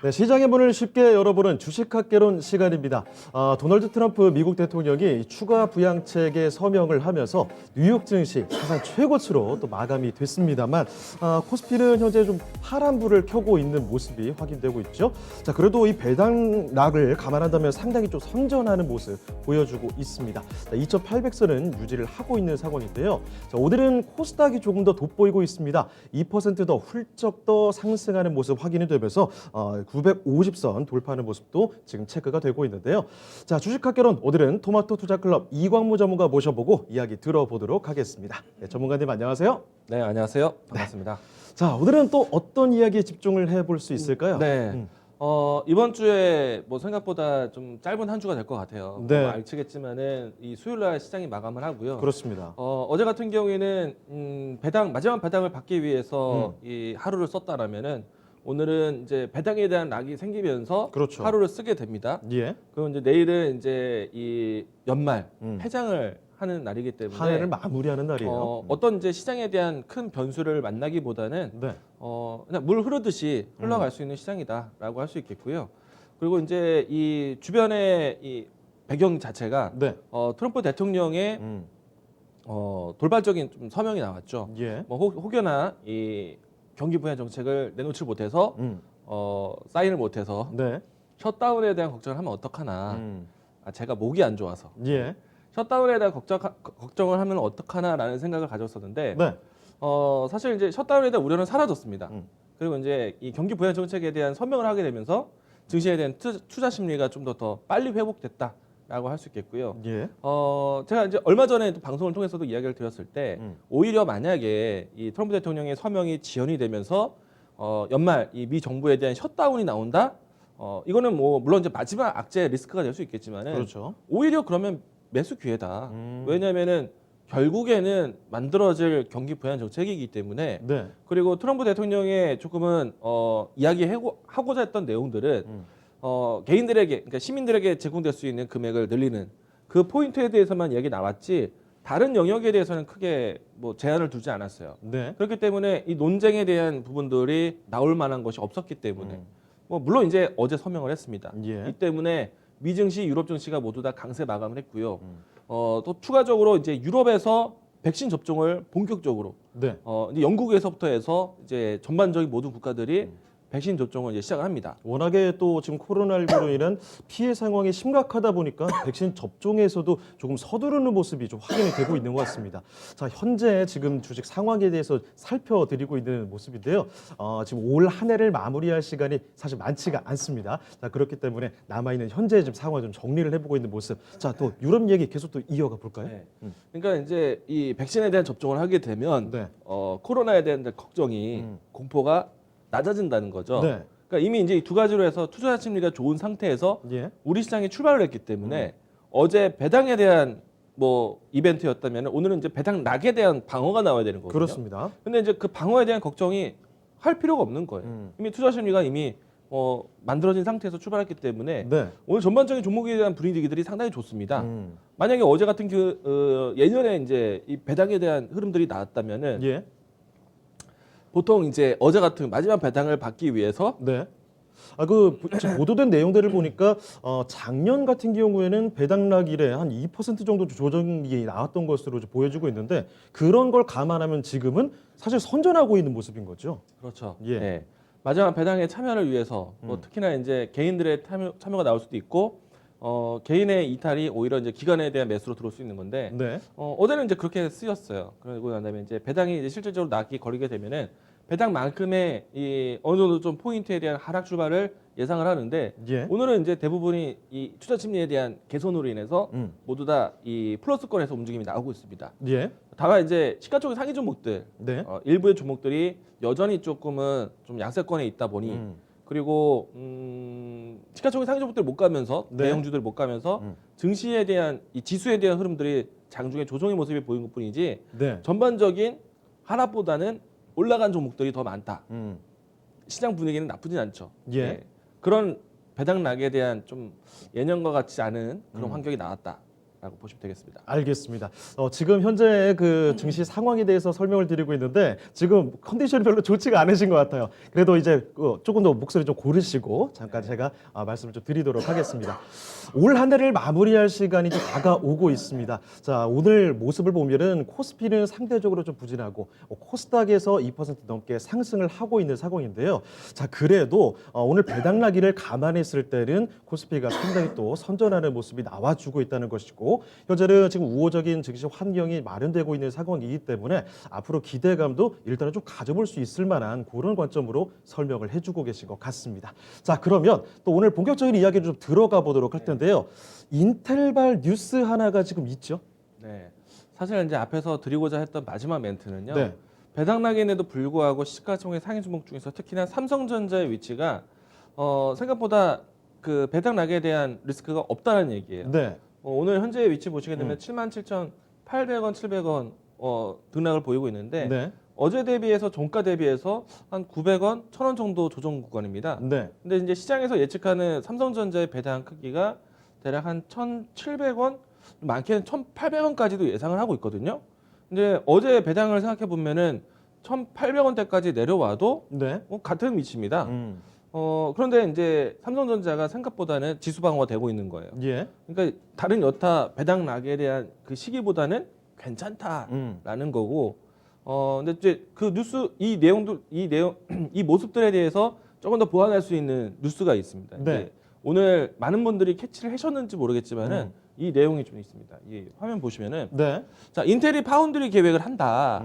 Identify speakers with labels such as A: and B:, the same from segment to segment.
A: 네, 시장의 문을 쉽게 열어보는 주식학개론 시간입니다. 도널드 트럼프 미국 대통령이 추가 부양책에 서명을 하면서 뉴욕 증시 사상 최고치로 또 마감이 됐습니다만 코스피는 현재 좀 파란불을 켜고 있는 모습이 확인되고 있죠. 자, 그래도 이 배당락을 감안한다면 상당히 좀 선전하는 모습 보여주고 있습니다. 2,800선은 유지를 하고 있는 상황인데요. 자, 오늘은 코스닥이 조금 더 돋보이고 있습니다. 2%더 훌쩍 더 상승하는 모습 확인이 되면서 950선 돌파하는 모습도 지금 체크가 되고 있는데요. 자, 주식학개론 오늘은 토마토 투자클럽 이광무 전문가 모셔보고 이야기 들어보도록 하겠습니다. 네, 전문가님 안녕하세요.
B: 네, 안녕하세요. 반갑습니다.
A: 자, 오늘은 또 어떤 이야기에 집중을 해볼 수 있을까요?
B: 네. 이번 주에 뭐 생각보다 좀 짧은 한 주가 될 것 같아요.
A: 네.
B: 알겠지만은 이 수요일 날 시장이 마감을 하고요.
A: 그렇습니다.
B: 어제 같은 경우에는 마지막 배당을 받기 위해서 이 하루를 썼다라면은 오늘은 이제 배당에 대한 락이 생기면서
A: 그렇죠.
B: 하루를 쓰게 됩니다.
A: 예.
B: 그럼 이제 내일은 이제 이 연말
A: 음.
B: 폐장을 하는 날이기 때문에
A: 한 해를 마무리하는 날이에요.
B: 어떤 이제 시장에 대한 큰 변수를 만나기보다는
A: 네.
B: 그냥 물 흐르듯이 흘러갈 수 있는 시장이다라고 할 수 있겠고요. 그리고 이제 이 주변의 이 배경 자체가
A: 네.
B: 트럼프 대통령의 돌발적인 좀 서명이 나왔죠.
A: 예.
B: 뭐 혹여나 이 경기 부양 정책을 내놓지 못해서
A: 음.
B: 사인을 못해서
A: 네.
B: 셔다운에 대한 걱정을 하면 어떡하나. 제가 목이 안 좋아서
A: 예.
B: 셔다운에 대한 걱정을 하면 어떡하나라는 생각을 가졌었는데
A: 네.
B: 사실 이제 셧다운에 대한 우려는 사라졌습니다.
A: 음.
B: 그리고 이제 이 경기 부양 정책에 대한 서명을 하게 되면서 증시에 대한 투자 심리가 좀 더 빨리 회복됐다라고 할 수 있겠고요.
A: 예.
B: 제가 이제 얼마 전에 또 방송을 통해서도 이야기를 드렸을 때 오히려 만약에 이 트럼프 대통령의 서명이 지연이 되면서 연말 이 미 정부에 대한 셧다운이 나온다. 이거는 뭐 물론 이제 마지막 악재 리스크가 될 수 있겠지만은
A: 그렇죠.
B: 오히려 그러면 매수 기회다. 왜냐하면은 결국에는 만들어질 경기 부양 정책이기 때문에
A: 네.
B: 그리고 트럼프 대통령의 조금은 이야기하고자 했던 내용들은 개인들에게 그러니까 시민들에게 제공될 수 있는 금액을 늘리는 그 포인트에 대해서만 이야기 나왔지 다른 영역에 대해서는 크게 뭐 제한을 두지 않았어요.
A: 네.
B: 그렇기 때문에 이 논쟁에 대한 부분들이 나올 만한 것이 없었기 때문에 뭐 물론 이제 어제 서명을 했습니다.
A: 예.
B: 이 때문에 미 증시, 유럽 증시가 모두 다 강세 마감을 했고요. 또 추가적으로 이제 유럽에서 백신 접종을 본격적으로
A: 네.
B: 이제 영국에서부터 해서 이제 전반적인 모든 국가들이 백신 접종을 이제 시작을 합니다.
A: 워낙에 또 지금 코로나19로 인한 피해 상황이 심각하다 보니까 백신 접종에서도 조금 서두르는 모습이 좀 확인이 되고 있는 것 같습니다. 자, 현재 지금 주식 상황에 대해서 살펴드리고 있는 모습인데요. 지금 올 한 해를 마무리할 시간이 사실 많지가 않습니다. 자, 그렇기 때문에 남아있는 현재 지금 상황을 좀 정리를 해보고 있는 모습. 자, 또 유럽 얘기 계속 또 이어가 볼까요?
B: 네. 그러니까 이제 이 백신에 대한 접종을 하게 되면
A: 네.
B: 코로나에 대한 걱정이 공포가 낮아진다는 거죠.
A: 네.
B: 그러니까 이미 이제 이 두 가지로 해서 투자 심리가 좋은 상태에서
A: 예.
B: 우리 시장이 출발을 했기 때문에 어제 배당에 대한 뭐 이벤트였다면 오늘은 이제 배당 락에 대한 방어가 나와야 되는 거거든요.
A: 그렇습니다.
B: 근데 이제 그 방어에 대한 걱정이 할 필요가 없는 거예요. 이미 투자 심리가 이미 만들어진 상태에서 출발했기 때문에
A: 네.
B: 오늘 전반적인 종목에 대한 분위기들이 상당히 좋습니다. 만약에 어제 같은 예년에 이제 이 배당에 대한 흐름들이 나왔다면은
A: 예.
B: 보통 이제 어제 같은 마지막 배당을 받기 위해서
A: 네. 지금 보도된 내용들을 보니까 작년 같은 경우에는 배당락 이래 한 2% 정도 조정이 나왔던 것으로 보여지고 있는데 그런 걸 감안하면 지금은 사실 선전하고 있는 모습인 거죠.
B: 그렇죠.
A: 예.
B: 예. 마지막 배당에 참여를 위해서 뭐 특히나 이제 개인들의 참여가 나올 수도 있고 개인의 이탈이 오히려 이제 기관에 대한 매수로 들어올 수 있는 건데
A: 네.
B: 어제는 이제 그렇게 쓰였어요. 그러고 난 다음에 이제 배당이 이제 실질적으로 낙이 걸리게 되면은 배당만큼의 이 어느 정도 좀 포인트에 대한 하락 출발을 예상을 하는데
A: 예.
B: 오늘은 이제 대부분이 이 투자 심리에 대한 개선으로 인해서 모두 다 이 플러스권에서 움직임이 나오고 있습니다.
A: 예.
B: 다만 이제 시가총액 상위 종목들
A: 네.
B: 일부의 종목들이 여전히 조금은 좀 양세권에 있다 보니 그리고 시가총액 상위 종목들 못 가면서
A: 네.
B: 대형주들 못 가면서 증시에 대한 이 지수에 대한 흐름들이 장중에 조정의 모습이 보이는 것뿐이지
A: 네.
B: 전반적인 하락보다는 올라간 종목들이 더 많다. 시장 분위기는 나쁘진 않죠.
A: 예.
B: 그런 배당락에 대한 좀 예년과 같지 않은 그런 환경이 나왔다. 라고 보시면 되겠습니다.
A: 알겠습니다. 지금 현재 그 증시 상황에 대해서 설명을 드리고 있는데 지금 컨디션이 별로 좋지가 않으신 것 같아요. 그래도 이제 조금 더 목소리 좀 고르시고 잠깐 제가 말씀을 좀 드리도록 하겠습니다. 올 한 해를 마무리할 시간이 좀 다가오고 있습니다. 자, 오늘 모습을 보면은 코스피는 상대적으로 좀 부진하고 코스닥에서 2% 넘게 상승을 하고 있는 상황인데요. 자, 그래도 오늘 배당나기를 감안했을 때는 코스피가 상당히 또 선전하는 모습이 나와주고 있다는 것이고 현재는 지금 우호적인 증시 환경이 마련되고 있는 상황이기 때문에 앞으로 기대감도 일단은 좀 가져볼 수 있을 만한 그런 관점으로 설명을 해주고 계신 것 같습니다. 자, 그러면 또 오늘 본격적인 이야기를 좀 들어가 보도록 할 텐데요. 인텔발 뉴스 하나가 지금 있죠?
B: 네. 사실 이제 앞에서 드리고자 했던 마지막 멘트는요.
A: 네.
B: 배당락인에도 불구하고 시가총액 상위 종목 중에서 특히나 삼성전자의 위치가 생각보다 그 배당락에 대한 리스크가 없다는 얘기예요.
A: 네.
B: 오늘 현재의 위치 보시게 되면 77,800원, 700원 등락을 보이고 있는데
A: 네.
B: 어제 대비해서 종가 대비해서 한 900원, 1000원 정도 조정 구간입니다.
A: 네.
B: 근데 이제 시장에서 예측하는 삼성전자의 배당 크기가 대략 한 1,700원, 많게는 1,800원까지도 예상을 하고 있거든요. 근데 어제 배당을 생각해 보면은 1,800원대까지 내려와도
A: 네.
B: 같은 위치입니다. 그런데 이제 삼성전자가 생각보다는 지수 방어가 되고 있는 거예요.
A: 예.
B: 그러니까 다른 여타 배당 락에 대한 그 시기보다는 괜찮다라는 거고. 근데 이제 그 뉴스 이 모습들에 대해서 조금 더 보완할 수 있는 뉴스가 있습니다.
A: 네.
B: 이제 오늘 많은 분들이 캐치를 하셨는지 모르겠지만은 이 내용이 좀 있습니다. 이 화면 보시면은
A: 네.
B: 자 인텔이 파운드리 계획을 한다.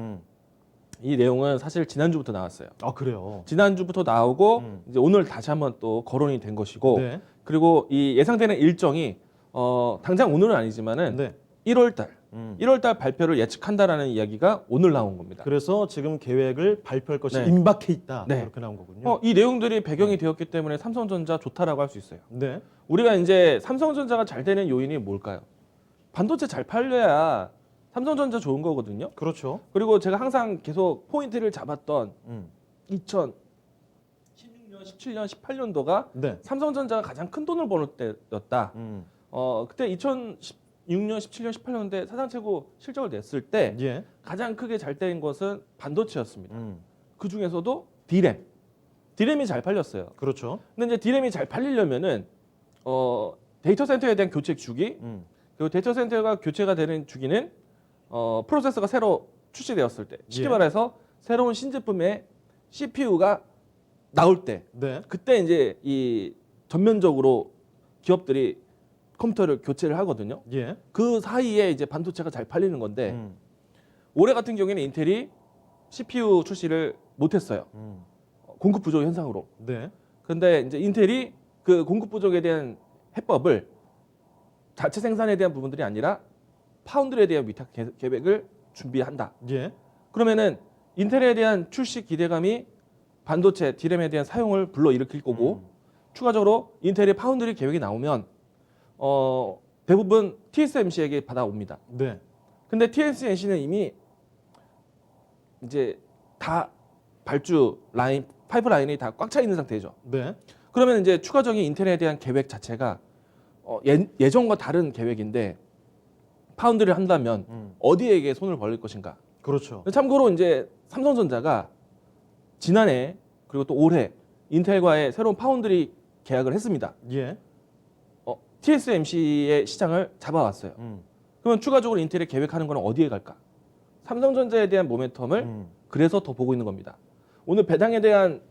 B: 이 내용은 사실 지난주부터 나왔어요.
A: 아, 그래요.
B: 지난주부터 나오고 이제 오늘 다시 한번 또 거론이 된 것이고
A: 네.
B: 그리고 이 예상되는 일정이 당장 오늘은 아니지만은
A: 네.
B: 1월달 발표를 예측한다라는 이야기가 오늘 나온 겁니다.
A: 그래서 지금 계획을 발표할 것이
B: 네.
A: 임박해 있다.
B: 네.
A: 그렇게 나온 거군요.
B: 이 내용들이 배경이 되었기 때문에 삼성전자 좋다라고 할 수 있어요.
A: 네.
B: 우리가 이제 삼성전자가 잘 되는 요인이 뭘까요? 반도체 잘 팔려야 삼성전자 좋은 거거든요.
A: 그렇죠.
B: 그리고 제가 항상 계속 포인트를 잡았던 2016년, 17년, 18년도가
A: 네.
B: 삼성전자가 가장 큰 돈을 버는 때였다. 그때 2016년, 17년, 18년대 사상 최고 실적을 냈을 때
A: 예.
B: 가장 크게 잘 된 것은 반도체였습니다. 그 중에서도 디램이 잘 팔렸어요.
A: 그렇죠.
B: 근데 이제 디램이 잘 팔리려면은 데이터 센터에 대한 교체 주기 그리고 데이터 센터가 교체가 되는 주기는 프로세서가 새로 출시되었을 때 쉽게
A: 예.
B: 말해서 새로운 신제품의 CPU가 나올 때
A: 네.
B: 그때 이제 이 전면적으로 기업들이 컴퓨터를 교체를 하거든요.
A: 예.
B: 그 사이에 이제 반도체가 잘 팔리는 건데 올해 같은 경우에는 인텔이 CPU 출시를 못했어요. 공급 부족 현상으로.
A: 네.
B: 그런데 이제 인텔이 그 공급 부족에 대한 해법을 자체 생산에 대한 부분들이 아니라 파운드리에 대한 위탁 계획을 준비한다.
A: 예.
B: 그러면은 인텔에 대한 출시 기대감이 반도체 디램에 대한 사용을 불러일으킬 거고 추가적으로 인텔의 파운드리 계획이 나오면 대부분 TSMC에게 받아옵니다.
A: 네.
B: 근데 TSMC는 이미 이제 다 발주 라인 파이프라인이 다 꽉 차 있는 상태죠.
A: 네.
B: 그러면 이제 추가적인 인텔에 대한 계획 자체가 예전과 다른 계획인데 파운드를 한다면 어디에게 손을 벌릴 것인가?
A: 그렇죠.
B: 참고로 이제 삼성전자가 지난해 그리고 또 올해 인텔과의 새로운 파운드리 계약을 했습니다.
A: 예.
B: TSMC의 시장을 잡아왔어요. 그러면 추가적으로 인텔이 계획하는 건 어디에 갈까? 삼성전자에 대한 모멘텀을 그래서 더 보고 있는 겁니다. 오늘 배당에 대한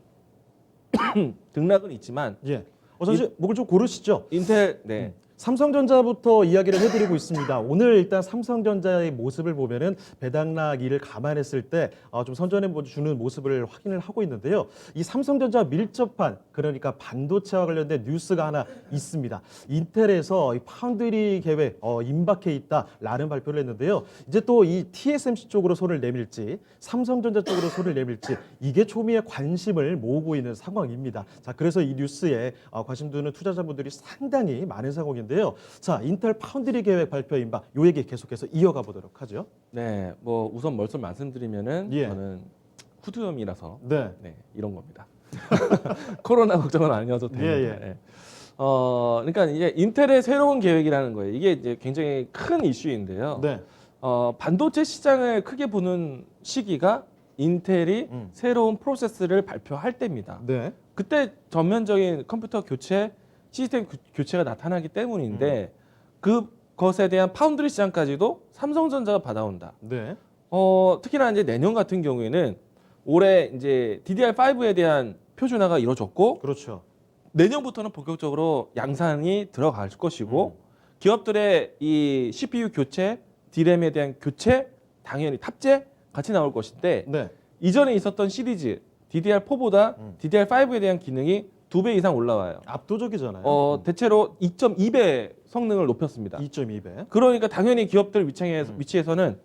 B: 등락은 있지만
A: 예. 잠시 목을 좀 고르시죠.
B: 인텔 네.
A: 삼성전자부터 이야기를 해드리고 있습니다. 오늘 일단 삼성전자의 모습을 보면은 배당락을 감안했을 때 좀 선전해 주는 모습을 확인을 하고 있는데요. 이 삼성전자 밀접한 그러니까 반도체와 관련된 뉴스가 하나 있습니다. 인텔에서 이 파운드리 계획 임박해 있다라는 발표를 했는데요. 이제 또 이 TSMC 쪽으로 손을 내밀지 삼성전자 쪽으로 손을 내밀지 이게 초미의 관심을 모으고 있는 상황입니다. 자, 그래서 이 뉴스에 관심 두는 투자자분들이 상당히 많은 상황인데요. 자, 인텔 파운드리 계획 발표인 바 요 얘기 계속해서 이어가 보도록 하죠.
B: 네, 뭐 우선 말씀드리면은
A: 예.
B: 저는 후두염이라서
A: 네.
B: 네, 이런 겁니다. 코로나 걱정은 아니어도 됩니다.
A: 예, 예.
B: 네. 그러니까 이제 인텔의 새로운 계획이라는 거예요. 이게 이제 굉장히 큰 이슈인데요.
A: 네.
B: 반도체 시장을 크게 보는 시기가 인텔이 새로운 프로세스를 발표할 때입니다.
A: 네.
B: 그때 전면적인 컴퓨터 교체, 시스템 교체가 나타나기 때문인데 그것에 대한 파운드리 시장까지도 삼성전자가 받아온다.
A: 네.
B: 특히나 이제 내년 같은 경우에는 올해 이제 DDR5에 대한 표준화가 이루어졌고
A: 그렇죠.
B: 내년부터는 본격적으로 양산이 들어갈 것이고 기업들의 이 CPU 교체, D램에 대한 교체, 당연히 탑재 같이 나올 것인데
A: 네.
B: 이전에 있었던 시리즈 DDR4보다 DDR5에 대한 기능이 2배 이상 올라와요.
A: 압도적이잖아요.
B: 대체로 2.2배 성능을 높였습니다.
A: 2.2배.
B: 그러니까 당연히 기업들 위치에서는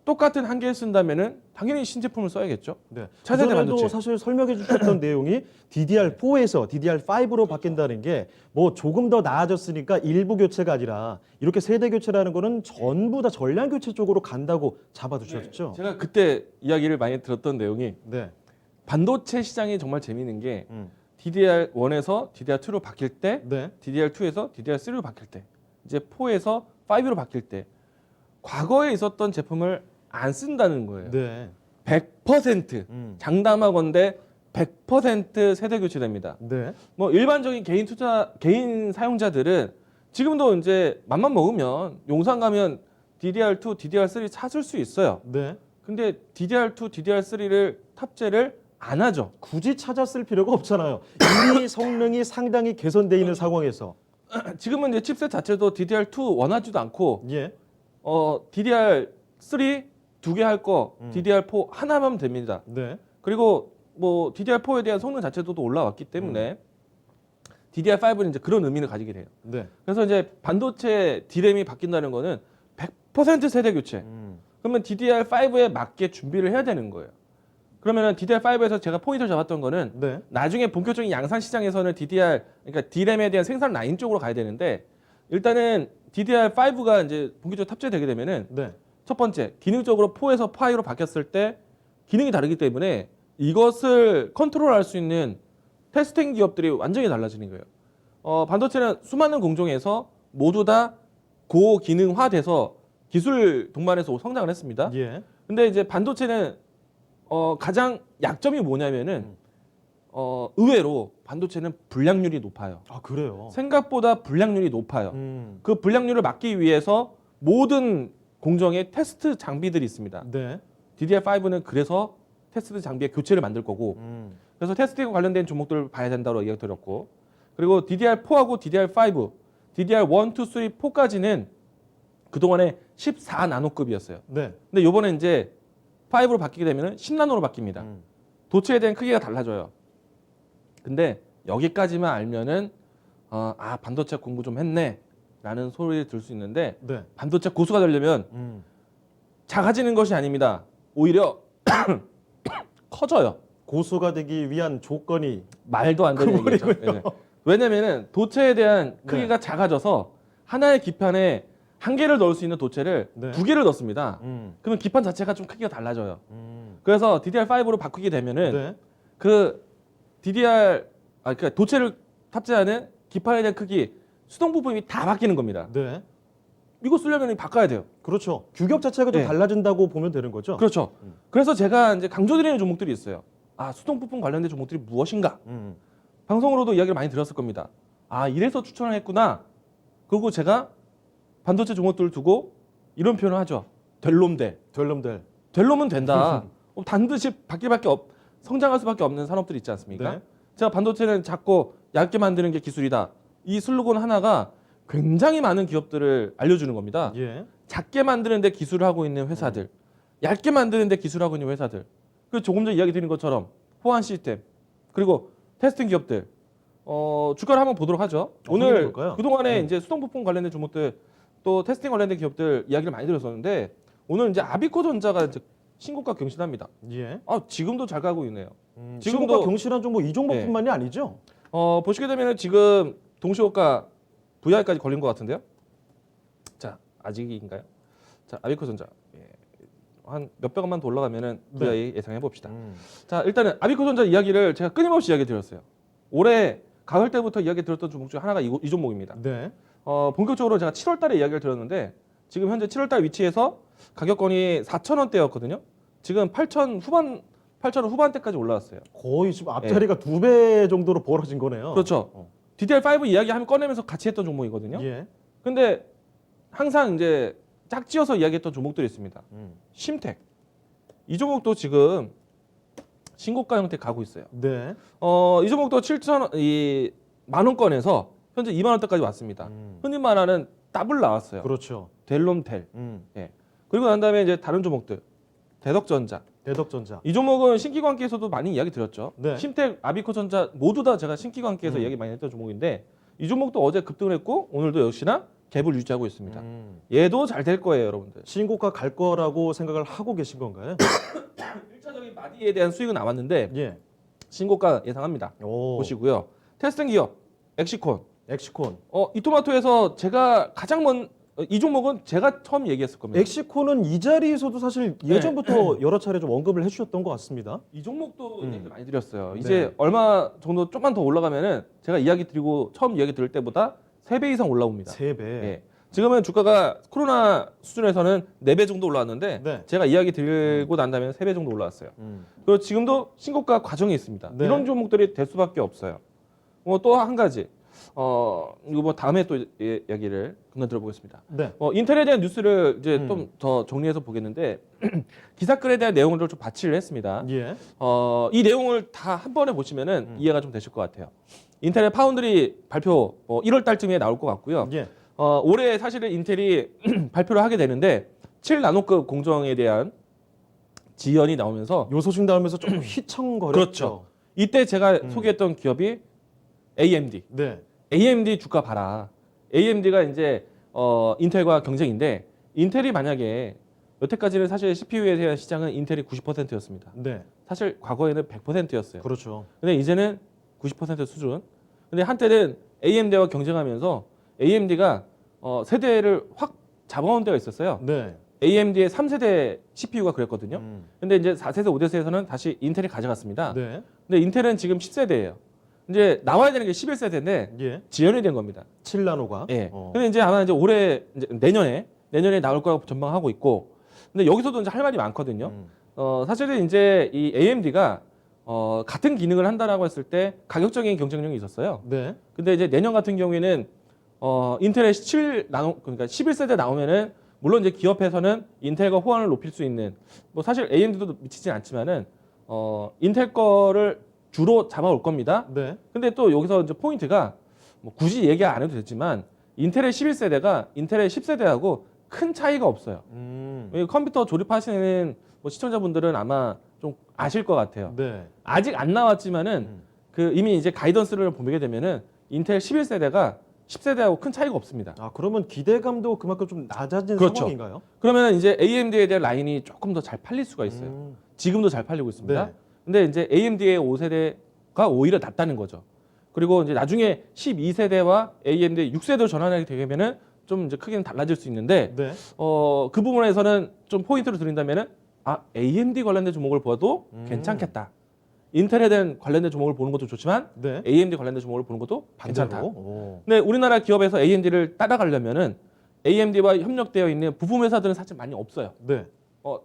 B: 똑같은 한계를 쓴다면은 당연히 신제품을 써야겠죠.
A: 네.
B: 차세대
A: 그전에도
B: 반도체.
A: 사실 설명해 주셨던 내용이 DDR4에서 DDR5로 바뀐다는 게 뭐 조금 더 나아졌으니까 일부 교체가 아니라 이렇게 세대 교체라는 거는 전부 다 전량 교체 쪽으로 간다고 잡아두셨죠.
B: 제가 그때 이야기를 많이 들었던 내용이
A: 네.
B: 반도체 시장이 정말 재미있는 게
A: 음.
B: DDR1에서 DDR2로 바뀔 때,
A: 네.
B: DDR2에서 DDR3로 바뀔 때, 이제 4에서 5로 바뀔 때 과거에 있었던 제품을 안 쓴다는 거예요.
A: 네.
B: 100% 장담하건대 100% 세대 교체됩니다.
A: 네.
B: 뭐 일반적인 개인 사용자들은 지금도 이제 맘만 먹으면 용산 가면 DDR2, DDR3 찾을 수 있어요.
A: 네.
B: 근데 DDR2, DDR3를 탑재를 안 하죠.
A: 굳이 찾았을 필요가 없잖아요. 이미 성능이 상당히 개선돼 있는 상황에서.
B: 지금은 이제 칩셋 자체도 DDR2 원하지도 않고
A: 예.
B: DDR3 두 개 할 거 DDR4 하나만 됩니다.
A: 네.
B: 그리고 뭐 DDR4에 대한 성능 자체도 또 올라왔기 때문에 DDR5는 이제 그런 의미를 가지게 돼요.
A: 네.
B: 그래서 이제 반도체 D램이 바뀐다는 거는 100% 세대 교체. 그러면 DDR5에 맞게 준비를 해야 되는 거예요. 그러면은 DDR5에서 제가 포인트를 잡았던 거는
A: 네.
B: 나중에 본격적인 양산 시장에서는 그러니까 D램에 대한 생산 라인 쪽으로 가야 되는데 일단은 DDR5가 이제 본격적으로 탑재되게 되면은
A: 네.
B: 첫 번째 기능적으로 4에서 5로 바뀌었을 때 기능이 다르기 때문에 이것을 컨트롤할 수 있는 테스팅 기업들이 완전히 달라지는 거예요. 반도체는 수많은 공정에서 모두 다 고기능화돼서 기술 동반해서 성장을 했습니다.
A: 예.
B: 근데 이제 반도체는 가장 약점이 뭐냐면은 의외로 반도체는 불량률이 높아요.
A: 아, 그래요.
B: 생각보다 불량률이 높아요. 그 불량률을 막기 위해서 모든 공정에 테스트 장비들이 있습니다.
A: 네.
B: DDR5는 그래서 테스트 장비의 교체를 만들 거고 그래서 테스팅과 관련된 종목들을 봐야 된다고 이야기 드렸고 그리고 DDR4하고 DDR5, DDR1, 2, 3, 4까지는 그동안에 14나노급이었어요.
A: 네.
B: 근데 요번에 이제 5로 바뀌게 되면 10나노로 바뀝니다. 도체에 대한 크기가 달라져요. 근데 여기까지만 알면은 반도체 공부 좀 했네 라는 소리를 들 수 있는데
A: 네.
B: 반도체 고수가 되려면 작아지는 것이 아닙니다. 오히려 커져요.
A: 고수가 되기 위한 조건이
B: 말도 안 되는 얘기죠. 네. 왜냐면은 도체에 대한 크기가 작아져서 하나의 기판에 한 개를 넣을 수 있는 도체를
A: 네.
B: 두 개를 넣습니다. 그러면 기판 자체가 좀 크기가 달라져요. 그래서 DDR5로 바꾸게 되면은
A: 네.
B: 그 그러니까 도체를 탑재하는 기판에 대한 크기, 수동 부품이 다 바뀌는 겁니다.
A: 네.
B: 이거 쓰려면 바꿔야 돼요.
A: 그렇죠. 규격 자체가 좀
B: 네.
A: 달라진다고 보면 되는 거죠.
B: 그렇죠. 그래서 제가 이제 강조드리는 종목들이 있어요. 수동 부품 관련된 종목들이 무엇인가? 방송으로도 이야기를 많이 들었을 겁니다. 이래서 추천을 했구나. 그리고 제가 반도체 종목들을 두고 이런 표현을 하죠. 될 놈 돼.
A: 될
B: 놈은 된다. 반드시 성장할 수밖에 없는 산업들이 있지 않습니까?
A: 네.
B: 제가 반도체는 작고 얇게 만드는 게 기술이다. 이 슬로건 하나가 굉장히 많은 기업들을 알려주는 겁니다.
A: 예.
B: 작게 만드는 데 기술을 하고 있는 회사들, 얇게 만드는 데 기술을 하고 있는 회사들. 그 조금 전 이야기 드린 것처럼 호환 시스템, 그리고 테스팅 기업들. 주가를 한번 보도록 하죠. 오늘
A: 볼까요?
B: 그동안에 이제 수동 부품 관련된 종목들 또 테스팅 관련된 기업들 이야기를 많이 들었었는데 오늘 이제 아비코 전자가 이제 신고가 경신합니다.
A: 예.
B: 지금도 잘 가고 있네요.
A: 지금도 경실한 종목 이 종목뿐만이 아니죠.
B: 보시게 되면 지금 동시호가 VR까지 걸린 것 같은데요. 자, 아직인가요? 자, 아비코 전자. 한 몇백원만 더 올라가면은 VI 예상해 봅시다. 자, 일단은 아비코 전자 이야기를 제가 끊임없이 이야기 드렸어요. 올해 가을 때부터 이야기 들었던 종목 중 하나가 이 종목입니다.
A: 네.
B: 본격적으로 제가 7월 달에 이야기를 드렸는데 지금 현재 7월 달 위치에서 가격권이 4,000원대였거든요. 지금 8,000원 후반대까지 올라왔어요.
A: 거의 지금 앞자리가 2배 정도로 벌어진 거네요.
B: 그렇죠. DDR5 이야기하면 꺼내면서 같이 했던 종목이거든요.
A: 예.
B: 근데 항상 이제 짝지어서 이야기했던 종목들이 있습니다. 심텍. 이 종목도 지금 신고가 형태 가고 있어요.
A: 네.
B: 이 종목도 7,000원, 이 만원권에서 현재 2만 원대까지 왔습니다. 흔히 말하는 더블 나왔어요.
A: 그렇죠.
B: 델롬텔. 예. 그리고 난 다음에 이제 다른 종목들. 대덕전자.
A: 대덕전자.
B: 이 종목은 신기관계에서도 많이 이야기 드렸죠.
A: 네.
B: 심텍, 아비코전자 모두 다 제가 신기관계에서 이야기 많이 했던 종목인데 이 종목도 어제 급등을 했고 오늘도 역시나 갭을 유지하고 있습니다. 얘도 잘 될 거예요, 여러분들.
A: 신고가 갈 거라고 생각을 하고 계신 건가요?
B: 1차적인 마디에 대한 수익은 나왔는데
A: 예.
B: 신고가 예상합니다.
A: 오.
B: 보시고요. 테스팅 기업 엑시콘.
A: 엑시콘.
B: 이토마토에서 제가 가장 이 종목은 제가 처음 얘기했을 겁니다.
A: 엑시콘은 이 자리에서도 사실 예전부터 여러 차례 좀 언급을 해주셨던 것 같습니다.
B: 이 종목도 얘기 많이 드렸어요.
A: 네.
B: 이제 얼마 정도 조금만 더 올라가면은 제가 이야기 드리고 처음 이야기 들을 때보다 3배 이상 올라옵니다.
A: 3배.
B: 예. 지금은 주가가 코로나 수준에서는 4배 정도 올라왔는데
A: 네.
B: 제가 이야기 드리고 난 다음에 3배 정도 올라왔어요. 그리고 지금도 신고가 과정이 있습니다.
A: 네.
B: 이런 종목들이 될 수밖에 없어요. 또 한 가지. 이거 뭐 다음에 또 이야기를 금방 들어보겠습니다.
A: 네.
B: 인텔에 대한 뉴스를 이제 좀 더 정리해서 보겠는데 기사글에 대한 내용을 좀 바치를 했습니다.
A: 예.
B: 이 내용을 다 한 번에 보시면은 이해가 좀 되실 것 같아요. 인텔의 파운드리 발표 1월 달쯤에 나올 것 같고요.
A: 예.
B: 올해 사실은 인텔이 발표를 하게 되는데 7나노급 공정에 대한 지연이 나오면서
A: 요 소식 나오면서 조금 휘청거렸죠.
B: 그렇죠. 이때 제가 소개했던 기업이 AMD.
A: 네.
B: AMD 주가 봐라. AMD가 이제 인텔과 경쟁인데 인텔이 만약에 여태까지는 사실 CPU에 대한 시장은 인텔이 90%였습니다.
A: 네.
B: 사실 과거에는 100%였어요.
A: 그렇죠.
B: 근데 이제는 90% 수준. 근데 한때는 AMD와 경쟁하면서 AMD가 세대를 확 잡아온 데가 있었어요.
A: 네.
B: AMD의 3세대 CPU가 그랬거든요. 근데 이제 4세대, 5세대에서는 다시 인텔이 가져갔습니다.
A: 네.
B: 근데 인텔은 지금 10세대예요. 이제 나와야 되는 게 11세대인데
A: 예.
B: 지연이 된 겁니다.
A: 7나노가.
B: 예. 근데 이제 아마 이제 올해 이제 내년에 나올 거라고 전망하고 있고. 근데 여기서도 이제 할 말이 많거든요. 사실은 이제 이 AMD가 같은 기능을 한다라고 했을 때 가격적인 경쟁력이 있었어요.
A: 네.
B: 근데 이제 내년 같은 경우에는 인텔의 그러니까 11세대 나오면은 물론 이제 기업에서는 인텔과 호환을 높일 수 있는 뭐 사실 AMD도 미치진 않지만은 인텔 거를 주로 잡아올 겁니다.
A: 네.
B: 근데 또 여기서 이제 포인트가 뭐 굳이 얘기 안 해도 되지만 인텔의 11세대가 인텔의 10세대하고 큰 차이가 없어요. 이 컴퓨터 조립하시는 뭐 시청자분들은 아마 좀 아실 것 같아요.
A: 네.
B: 아직 안 나왔지만은 그 이미 이제 가이던스를 보게 되면은 인텔 11세대가 10세대하고 큰 차이가 없습니다.
A: 아, 그러면 기대감도 그만큼 좀 낮아진
B: 그렇죠.
A: 상황인가요?
B: 그러면 이제 AMD에 대한 라인이 조금 더 잘 팔릴 수가 있어요. 지금도 잘 팔리고 있습니다.
A: 네.
B: 근데 이제 AMD의 5세대가 오히려 낫다는 거죠. 그리고 이제 나중에 12세대와 AMD 6세대로 전환하게 되면은 좀 이제 크게는 달라질 수 있는데
A: 네.
B: 그 부분에서는 좀 포인트를 드린다면은 AMD 관련된 종목을 보아도 괜찮겠다. 인텔에 대한 관련된 종목을 보는 것도 좋지만
A: 네.
B: AMD 관련된 종목을 보는 것도
A: 반대로.
B: 괜찮다.
A: 오.
B: 근데 우리나라 기업에서 AMD를 따라가려면은 AMD와 협력되어 있는 부품 회사들은 사실 많이 없어요.
A: 네.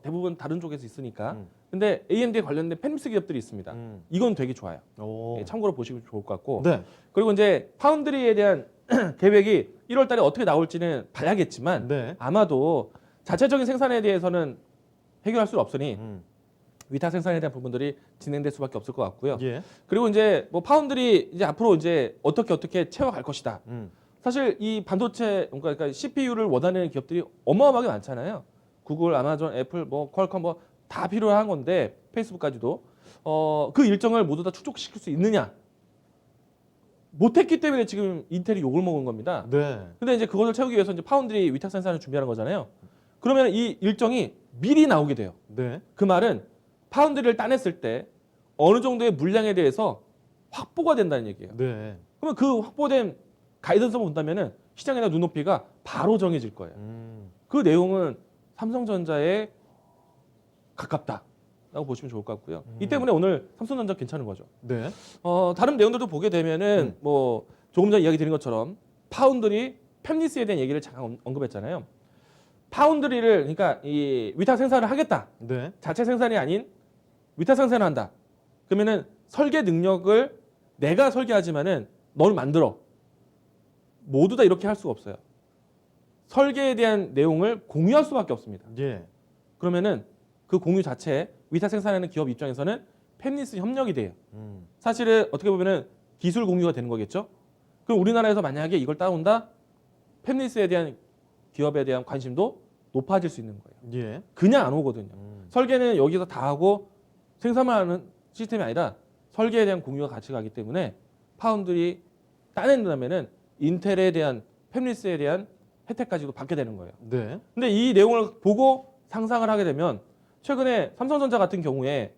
B: 대부분 다른 쪽에서 있으니까. 근데 AMD 관련된 팹리스 기업들이 있습니다. 이건 되게 좋아요.
A: 오.
B: 예, 참고로 보시면 좋을 것 같고.
A: 네.
B: 그리고 이제 파운드리에 대한 계획이 1월 달에 어떻게 나올지는 봐야겠지만
A: 네.
B: 아마도 자체적인 생산에 대해서는 해결할 수 없으니 위탁 생산에 대한 부분들이 진행될 수밖에 없을 것 같고요.
A: 예.
B: 그리고 이제 뭐 파운드리 이제 앞으로 이제 어떻게 채워갈 것이다. 사실 이 반도체 그러니까 CPU를 원하는 기업들이 어마어마하게 많잖아요. 구글, 아마존, 애플, 뭐 퀄컴 뭐 다 필요한 건데 페이스북까지도 그 일정을 모두 다 축적시킬 수 있느냐? 못했기 때문에 지금 인텔이 욕을 먹은 겁니다.
A: 네.
B: 근데 이제 그것을 채우기 위해서 이제 파운드리 위탁 생산을 준비하는 거잖아요. 그러면 이 일정이 미리 나오게 돼요.
A: 네.
B: 그 말은 파운드리를 따냈을 때 어느 정도의 물량에 대해서 확보가 된다는 얘기예요.
A: 네.
B: 그러면 그 확보된 가이던스만 본다면은 시장에 대한 눈높이가 바로 정해질 거예요. 그 내용은 삼성전자에 가깝다. 라고 보시면 좋을 것 같고요. 이 때문에 오늘 삼성전자 괜찮은 거죠.
A: 네.
B: 다른 내용들도 보게 되면은 뭐 조금 전에 이야기 드린 것처럼 파운드리 팹리스에 대한 얘기를 잠깐 언급했잖아요. 파운드리를 그러니까 이 위탁 생산을 하겠다.
A: 네.
B: 자체 생산이 아닌 위탁 생산을 한다. 그러면은 설계 능력을 내가 설계하지만은 너를 만들어. 모두 다 이렇게 할 수가 없어요. 설계에 대한 내용을 공유할 수밖에 없습니다.
A: 예.
B: 그러면은 그 공유 자체에 위탁 생산하는 기업 입장에서는 팹리스 협력이 돼요. 사실은 어떻게 보면은 기술 공유가 되는 거겠죠. 그럼 우리나라에서 만약에 이걸 따온다, 팹리스에 대한 기업에 대한 관심도 높아질 수 있는 거예요.
A: 예.
B: 그냥 안 오거든요. 설계는 여기서 다 하고 생산만 하는 시스템이 아니라 설계에 대한 공유가 같이 가기 때문에 파운드리 따낸다면은 인텔에 대한 팹리스에 대한 혜택까지도 받게 되는 거예요.
A: 네.
B: 근데 이 내용을 보고 상상을 하게 되면 최근에 삼성전자 같은 경우에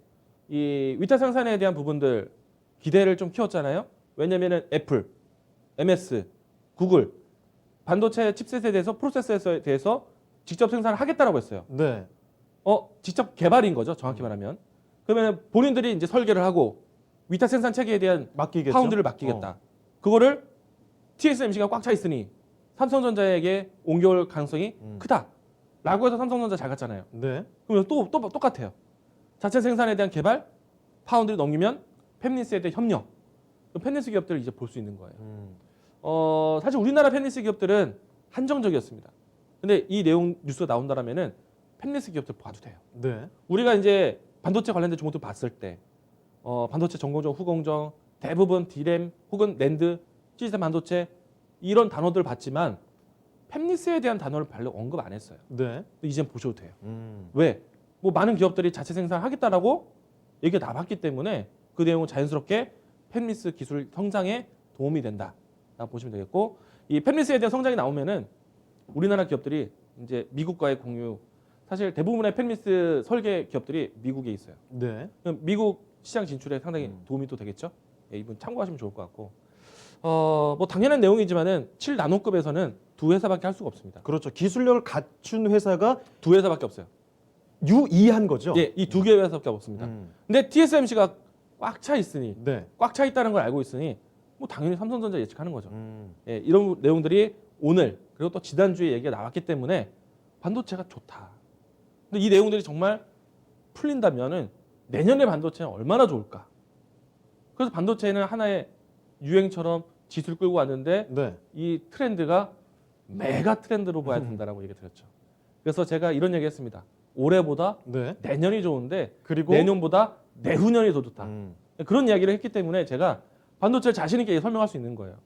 B: 이 위탁 생산에 대한 부분들 기대를 좀 키웠잖아요. 왜냐면은 애플, MS, 구글 반도체 칩셋에 대해서 프로세서에 대해서 직접 생산을 하겠다라고 했어요.
A: 네.
B: 직접 개발인 거죠. 정확히 말하면. 그러면 본인들이 이제 설계를 하고 위탁 생산 체계에 대한
A: 맡기겠죠.
B: 파운드를 맡기겠다. 그거를 TSMC가 꽉 차 있으니 삼성전자에게 옮겨올 가능성이 크다라고 해서 삼성전자 잘 갔잖아요.
A: 네.
B: 그러면 또 똑같아요. 자체 생산에 대한 개발, 파운드를 넘기면 팹리스에 대한 협력. 팹리스 기업들을 이제 볼 수 있는 거예요. 사실 우리나라 팹리스 기업들은 한정적이었습니다. 근데 이 내용 뉴스가 나온다라면은 팹리스 기업들 봐도 돼요.
A: 네.
B: 우리가 이제 반도체 관련된 종목들 봤을 때 반도체 전공정, 후공정, 대부분 D램 혹은 낸드, 시스템 반도체 이런 단어들 봤지만 팹리스에 대한 단어를 별로 언급 안 했어요.
A: 네.
B: 이젠 보셔도 돼요. 왜? 뭐 많은 기업들이 자체 생산하겠다라고 얘기가 나왔기 때문에 그 내용은 자연스럽게 팹리스 기술 성장에 도움이 된다라고 보시면 되겠고, 이 팹리스에 대한 성장이 나오면은 우리나라 기업들이 이제 미국과의 공유, 사실 대부분의 팹리스 설계 기업들이 미국에 있어요.
A: 네.
B: 그럼 미국 시장 진출에 상당히 도움이 또 되겠죠. 예, 이분 참고하시면 좋을 것 같고, 뭐 당연한 내용이지만은 7나노급에서는 두 회사밖에 할 수가 없습니다.
A: 그렇죠. 기술력을 갖춘 회사가
B: 두 회사밖에 없어요.
A: 유의한 거죠.
B: 예, 이 두 개 회사밖에 없습니다. 근데 TSMC가 꽉 차 있으니,
A: 네.
B: 꽉 차 있다는 걸 알고 있으니 뭐 당연히 삼성전자 예측하는 거죠. 예, 이런 내용들이 오늘 그리고 또 지난주에 얘기가 나왔기 때문에 반도체가 좋다. 근데 이 내용들이 정말 풀린다면은 내년에 반도체는 얼마나 좋을까? 그래서 반도체는 하나의 유행처럼 지수를 끌고 왔는데
A: 네.
B: 이 트렌드가 메가 트렌드로 봐야 된다라고 얘기 드렸죠. 그래서 제가 이런 얘기 했습니다. 올해보다
A: 네.
B: 내년이 좋은데
A: 그리고
B: 내년보다 내후년이 더 좋다.
A: 음.
B: 그런 이야기를 했기 때문에 제가 반도체를 자신 있게 설명할 수 있는 거예요.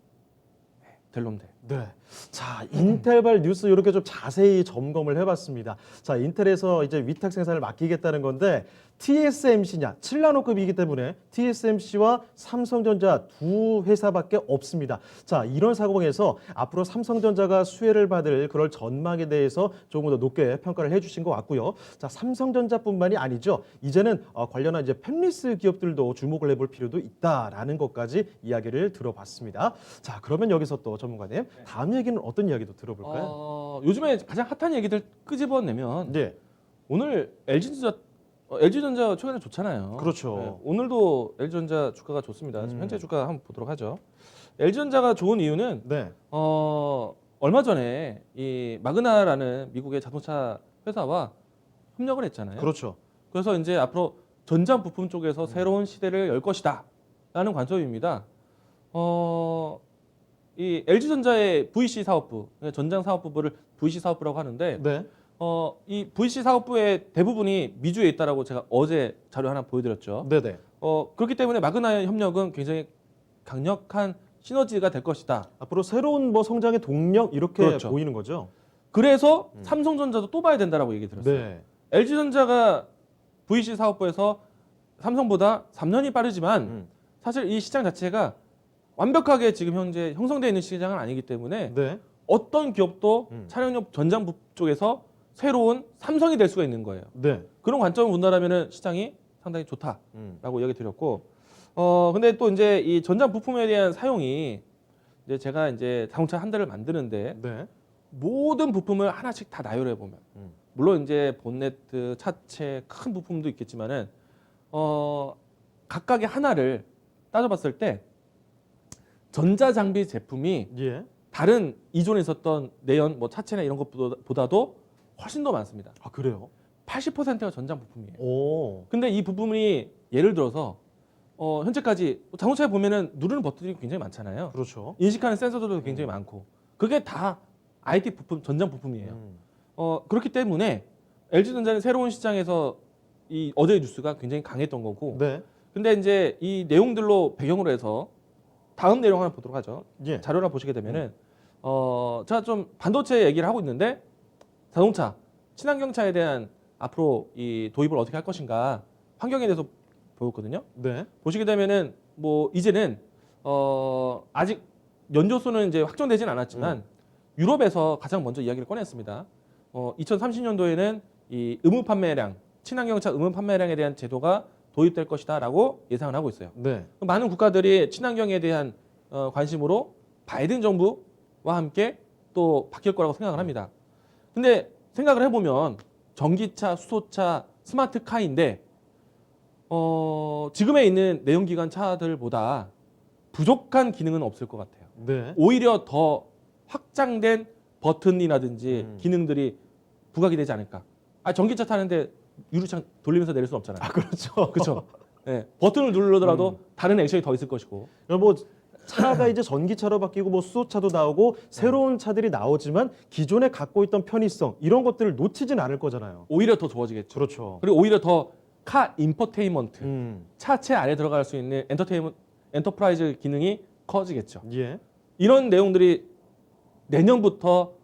B: 델롬대.
A: 네. 자, 인텔발 뉴스 이렇게 좀 자세히 점검을 해봤습니다. 자, 인텔에서 이제 위탁 생산을 맡기겠다는 건데 TSMC냐, 7나노급이기 때문에 TSMC와 삼성전자 두 회사밖에 없습니다. 자, 이런 상황에서 앞으로 삼성전자가 수혜를 받을 그럴 전망에 대해서 조금 더 높게 평가를 해주신 것 같고요. 자, 삼성전자뿐만이 아니죠. 이제는 관련한 이제 팹리스 기업들도 주목을 해볼 필요도 있다라는 것까지 이야기를 들어봤습니다. 자, 그러면 여기서 또 전문가님 다음 얘기는 어떤 이야기도 들어볼까요?
B: 요즘에 가장 핫한 얘기들 끄집어내면
A: 네,
B: 오늘 LG전자 최근에 좋잖아요.
A: 그렇죠.
B: 네, 오늘도 LG전자 주가가 좋습니다. 지금 현재 주가 한번 보도록 하죠. LG전자가 좋은 이유는
A: 네,
B: 얼마 전에 이 마그나라는 미국의 자동차 회사와 협력을 했잖아요.
A: 그렇죠.
B: 그래서 이제 앞으로 전장 부품 쪽에서 새로운 시대를 열 것이다라는 관점입니다. 이 LG전자의 VC 사업부, 전장 사업부를 VC 사업부라고 하는데
A: 네,
B: 이 VC 사업부의 대부분이 미주에 있다라고 제가 어제 자료 하나 보여드렸죠.
A: 네, 네.
B: 그렇기 때문에 마그나의 협력은 굉장히 강력한 시너지가 될 것이다.
A: 앞으로 새로운 뭐 성장의 동력 이렇게
B: 그렇죠.
A: 보이는 거죠.
B: 그래서 삼성전자도 또 봐야 된다라고 얘기 들었어요.
A: 네,
B: LG전자가 VC 사업부에서 삼성보다 3년이 빠르지만 사실 이 시장 자체가 완벽하게 지금 현재 형성되어 있는 시장은 아니기 때문에
A: 네,
B: 어떤 기업도 차량용 전장부 쪽에서 새로운 삼성이 될 수가 있는 거예요.
A: 네.
B: 그런 관점을 본다라면은 시장이 상당히 좋다라고 이야기 드렸고, 근데 또 이제 이 전장 부품에 대한 사용이 이제 제가 이제 자동차 한 대를 만드는데
A: 네.
B: 모든 부품을 하나씩 다 나열해 보면 물론 이제 본네트, 차체 큰 부품도 있겠지만은 각각의 하나를 따져봤을 때 전자장비 제품이
A: 예.
B: 다른 이존에 있었던 내연, 뭐 차체나 이런 것보다도 훨씬 더 많습니다.
A: 아, 그래요?
B: 80%가 전장 부품이에요.
A: 오.
B: 근데 이 부품이 예를 들어서 현재까지 자동차에 보면은 누르는 버튼이 굉장히 많잖아요.
A: 그렇죠.
B: 인식하는 센서들도 굉장히 많고 그게 다 IT 부품, 전장 부품이에요. 그렇기 때문에 LG전자는 새로운 시장에서 이 어제의 뉴스가 굉장히 강했던 거고.
A: 네.
B: 근데 이제 이 내용들로 배경으로 해서 다음 내용 하나 보도록 하죠.
A: 예.
B: 자료를 보시게 되면은 제가 좀 반도체 얘기를 하고 있는데 자동차, 친환경차에 대한 앞으로 이 도입을 어떻게 할 것인가 환경에 대해서 보였거든요.
A: 네.
B: 보시게 되면은 뭐 이제는 아직 연조수는 이제 확정되진 않았지만 유럽에서 가장 먼저 이야기를 꺼냈습니다. 2030년도에는 이 의무 판매량, 친환경차 의무 판매량에 대한 제도가 도입될 것이다라고 예상을 하고 있어요.
A: 네.
B: 많은 국가들이 친환경에 대한 관심으로 바이든 정부와 함께 또 바뀔 거라고 생각을 합니다. 근데 생각을 해보면 전기차, 수소차, 스마트카인데 지금에 있는 내연기관 차들보다 부족한 기능은 없을 것 같아요.
A: 네.
B: 오히려 더 확장된 버튼이라든지 기능들이 부각이 되지 않을까. 전기차 타는데 유리창 돌리면서 내릴 수는 없잖아요.
A: 아, 그렇죠.
B: 그렇죠. 네, 버튼을 누르더라도 다른 액션이 더 있을 것이고.
A: 뭐 차가 이제 전기차로 바뀌고 뭐 수소차도 나오고 새로운 차들이 나오지만 기존에 갖고 있던 편의성 이런 것들을 놓치진 않을 거잖아요.
B: 오히려 더 좋아지겠죠.
A: 그렇죠.
B: 그리고 오히려 더 카 인포테인먼트,
A: 음.
B: 차체 안에 들어갈 수 있는 엔터프라이즈 기능이 커지겠죠.
A: 예.
B: 이런 내용들이 내년부터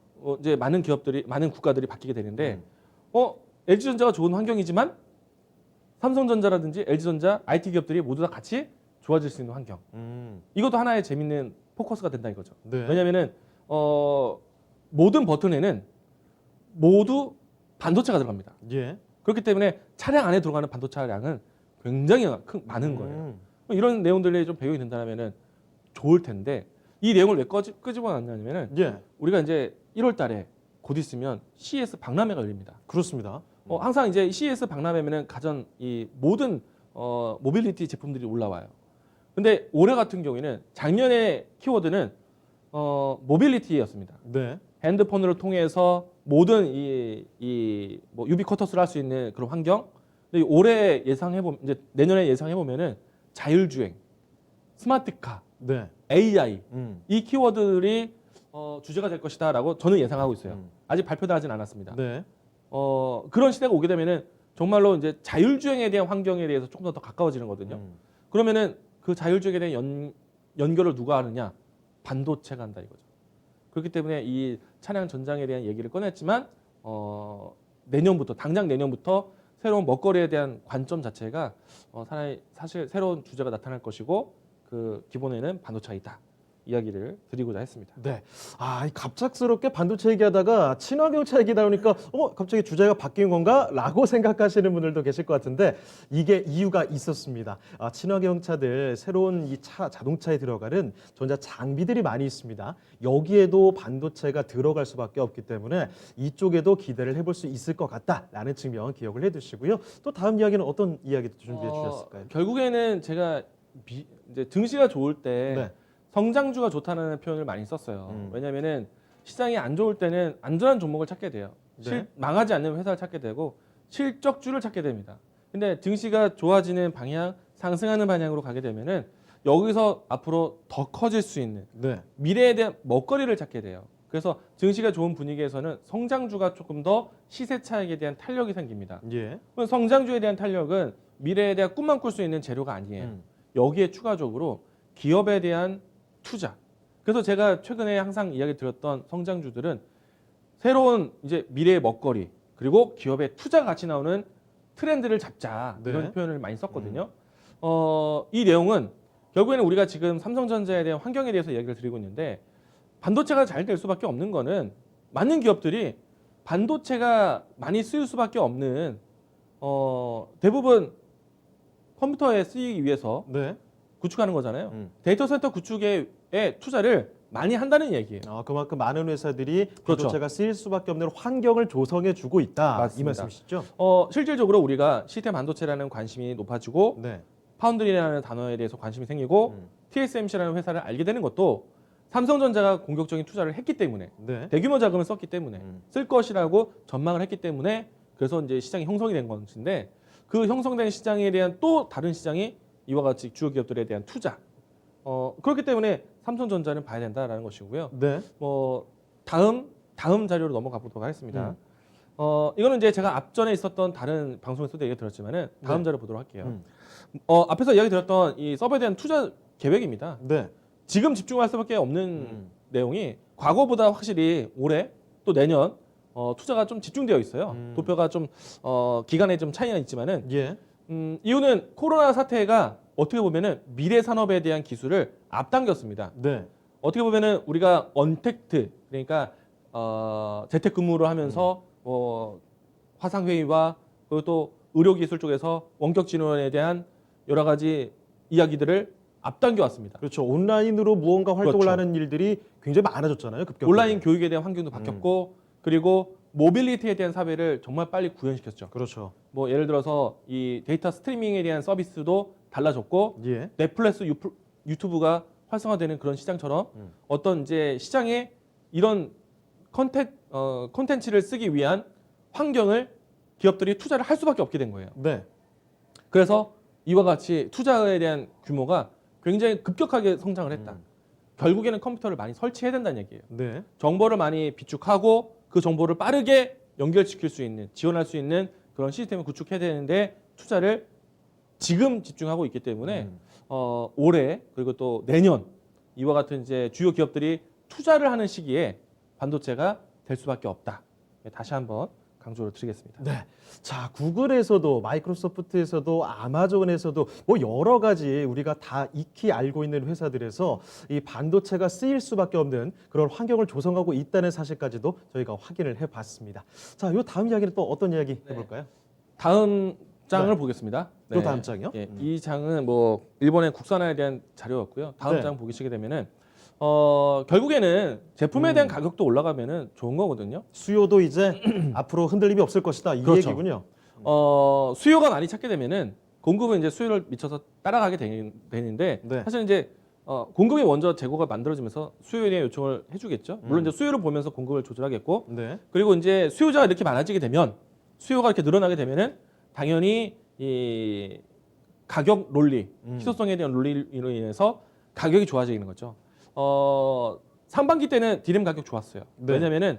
B: 이제 많은 기업들이, 많은 국가들이 바뀌게 되는데, LG전자가 좋은 환경이지만 삼성전자라든지 LG전자, IT 기업들이 모두 다 같이 좋아질 수 있는 환경. 이것도 하나의 재밌는 포커스가 된다 이거죠.
A: 네.
B: 왜냐하면은 모든 버튼에는 모두 반도체가 들어갑니다.
A: 예.
B: 그렇기 때문에 차량 안에 들어가는 반도체량은 굉장히 많은 거예요. 이런 내용들이 좀 배경이 된다면은 좋을 텐데 이 내용을 왜 끄집어놨냐면은
A: 예.
B: 우리가 이제 1월달에 곧 있으면 CES 박람회가 열립니다.
A: 그렇습니다.
B: 항상 이제 CES 박람회면은 가전 이 모든 모빌리티 제품들이 올라와요. 근데 올해 같은 경우에는 작년의 키워드는 모빌리티였습니다.
A: 네.
B: 핸드폰을 통해서 모든 뭐 유비쿼터스를 할 수 있는 그런 환경. 근데 올해 이제 내년에 예상해 보면은 자율주행, 스마트카,
A: 네.
B: AI 이 키워드들이 주제가 될 것이다라고 저는 예상하고 있어요. 아직 발표도 하진 않았습니다.
A: 네.
B: 그런 시대가 오게 되면은 정말로 이제 자율주행에 대한 환경에 대해서 조금 더 가까워지는 거거든요. 그러면은 그 자율주행에 대한 연결을 누가 하느냐? 반도체가 한다 이거죠. 그렇기 때문에 이 차량 전장에 대한 얘기를 꺼냈지만 내년부터 당장 내년부터 새로운 먹거리에 대한 관점 자체가 사실 새로운 주제가 나타날 것이고 그 기본에는 반도체가 있다. 이야기를 드리고자 했습니다.
A: 네. 이 갑작스럽게 반도체 얘기하다가 친환경차 얘기 나오니까 갑자기 주제가 바뀐 건가라고 생각하시는 분들도 계실 것 같은데 이게 이유가 있었습니다. 친환경차들 새로운 이 자동차에 들어가는 전자 장비들이 많이 있습니다. 여기에도 반도체가 들어갈 수밖에 없기 때문에 이쪽에도 기대를 해볼 수 있을 것 같다라는 측면 기억을 해두시고요. 또 다음 이야기는 어떤 이야기 준비해 주셨을까요?
B: 결국에는 제가 이제 증시가 좋을 때
A: 네.
B: 성장주가 좋다는 표현을 많이 썼어요. 왜냐하면은 시장이 안 좋을 때는 안전한 종목을 찾게 돼요.
A: 네.
B: 망하지 않는 회사를 찾게 되고 실적주를 찾게 됩니다. 근데 증시가 좋아지는 방향, 상승하는 방향으로 가게 되면은 여기서 앞으로 더 커질 수 있는
A: 네.
B: 미래에 대한 먹거리를 찾게 돼요. 그래서 증시가 좋은 분위기에서는 성장주가 조금 더 시세 차익에 대한 탄력이 생깁니다.
A: 예.
B: 성장주에 대한 탄력은 미래에 대한 꿈만 꿀 수 있는 재료가 아니에요. 여기에 추가적으로 기업에 대한 투자. 그래서 제가 최근에 항상 이야기 드렸던 성장주들은 새로운 이제 미래의 먹거리 그리고 기업의 투자 같이 나오는 트렌드를 잡자
A: 네.
B: 이런 표현을 많이 썼거든요. 이 내용은 결국에는 우리가 지금 삼성전자에 대한 환경에 대해서 이야기를 드리고 있는데 반도체가 잘 될 수밖에 없는 거는 많은 기업들이 반도체가 많이 쓰일 수밖에 없는 대부분 컴퓨터에 쓰이기 위해서
A: 네.
B: 구축하는 거잖아요. 데이터 센터 구축의 투자를 많이 한다는 얘기예요.
A: 그만큼 많은 회사들이
B: 그렇죠.
A: 반도체가 쓰일 수밖에 없는 환경을 조성해 주고 있다.
B: 맞습니다.
A: 이 말씀이시죠?
B: 실질적으로 우리가 시스템 반도체라는 관심이 높아지고
A: 네.
B: 파운드리라는 단어에 대해서 관심이 생기고 TSMC라는 회사를 알게 되는 것도 삼성전자가 공격적인 투자를 했기 때문에
A: 네.
B: 대규모 자금을 썼기 때문에 쓸 것이라고 전망을 했기 때문에 그래서 이제 시장이 형성이 된 것인데 그 형성된 시장에 대한 또 다른 시장이 이와 같이 주요 기업들에 대한 투자. 그렇기 때문에 삼성전자는 봐야 된다라는 것이고요.
A: 네.
B: 다음 자료로 넘어가 보도록 하겠습니다. 이거는 이제 제가 앞전에 있었던 다른 방송에서도 얘기 들었지만은 다음
A: 네.
B: 자료 보도록 할게요. 앞에서 이야기 드렸던 이 서버에 대한 투자 계획입니다.
A: 네.
B: 지금 집중할 수밖에 없는 내용이 과거보다 확실히 올해 또 내년 투자가 좀 집중되어 있어요. 도표가 좀 기간에 좀 차이가 있지만은
A: 예.
B: 이유는 코로나 사태가 어떻게 보면은 미래 산업에 대한 기술을 앞당겼습니다.
A: 네.
B: 어떻게 보면은 우리가 언택트 그러니까 재택근무를 하면서 화상 회의와 그리고 또 의료기술 쪽에서 원격 진료에 대한 여러 가지 이야기들을 앞당겨 왔습니다.
A: 그렇죠. 온라인으로 무언가 활동을
B: 그렇죠.
A: 하는 일들이 굉장히 많아졌잖아요. 급격하게.
B: 온라인 교육에 대한 환경도 바뀌었고 그리고 모빌리티에 대한 사회를 정말 빨리 구현시켰죠.
A: 그렇죠.
B: 뭐 예를 들어서 이 데이터 스트리밍에 대한 서비스도 달라졌고
A: 예.
B: 넷플릭스 유튜브가 활성화되는 그런 시장처럼 어떤 이제 시장에 이런 컨텐츠를 쓰기 위한 환경을 기업들이 투자를 할 수밖에 없게 된 거예요.
A: 네.
B: 그래서 이와 같이 투자에 대한 규모가 굉장히 급격하게 성장을 했다. 결국에는 컴퓨터를 많이 설치해야 된다는 얘기예요.
A: 네.
B: 정보를 많이 비축하고 그 정보를 빠르게 연결시킬 수 있는, 지원할 수 있는 그런 시스템을 구축해야 되는데 투자를 지금 집중하고 있기 때문에 올해 그리고 또 내년 이와 같은 이제 주요 기업들이 투자를 하는 시기에 반도체가 될 수밖에 없다. 다시 한번 강조를 드리겠습니다.
A: 네. 자, 구글에서도 마이크로소프트에서도 아마존에서도 뭐 여러 가지 우리가 다 익히 알고 있는 회사들에서 이 반도체가 쓰일 수밖에 없는 그런 환경을 조성하고 있다는 사실까지도 저희가 확인을 해봤습니다. 자, 요 다음 이야기는 또 어떤 이야기 해볼까요?
B: 다음 장을
A: 네.
B: 보겠습니다.
A: 또 다음 장이요?
B: 예, 이 장은 뭐 일본의 국산화에 대한 자료였고요. 다음
A: 네.
B: 장 보시게 되면은 결국에는 제품에 대한 가격도 올라가면은 좋은 거거든요.
A: 수요도 이제 앞으로 흔들림이 없을 것이다 이
B: 그렇죠.
A: 얘기군요.
B: 수요가 많이 찾게 되면은 공급은 이제 수요를 미쳐서 따라가게 되는데
A: 네.
B: 사실 이제 공급이 먼저 재고가 만들어지면서 수요에 대한 요청을 해주겠죠. 물론 이제 수요를 보면서 공급을 조절하겠고
A: 네.
B: 그리고 이제 수요자가 이렇게 많아지게 되면 수요가 이렇게 늘어나게 되면은 당연히 이 가격 롤리, 희소성에 대한 롤리로 인해서 가격이 좋아지는 거죠. 상반기 때는 디램 가격 좋았어요.
A: 네.
B: 왜냐면은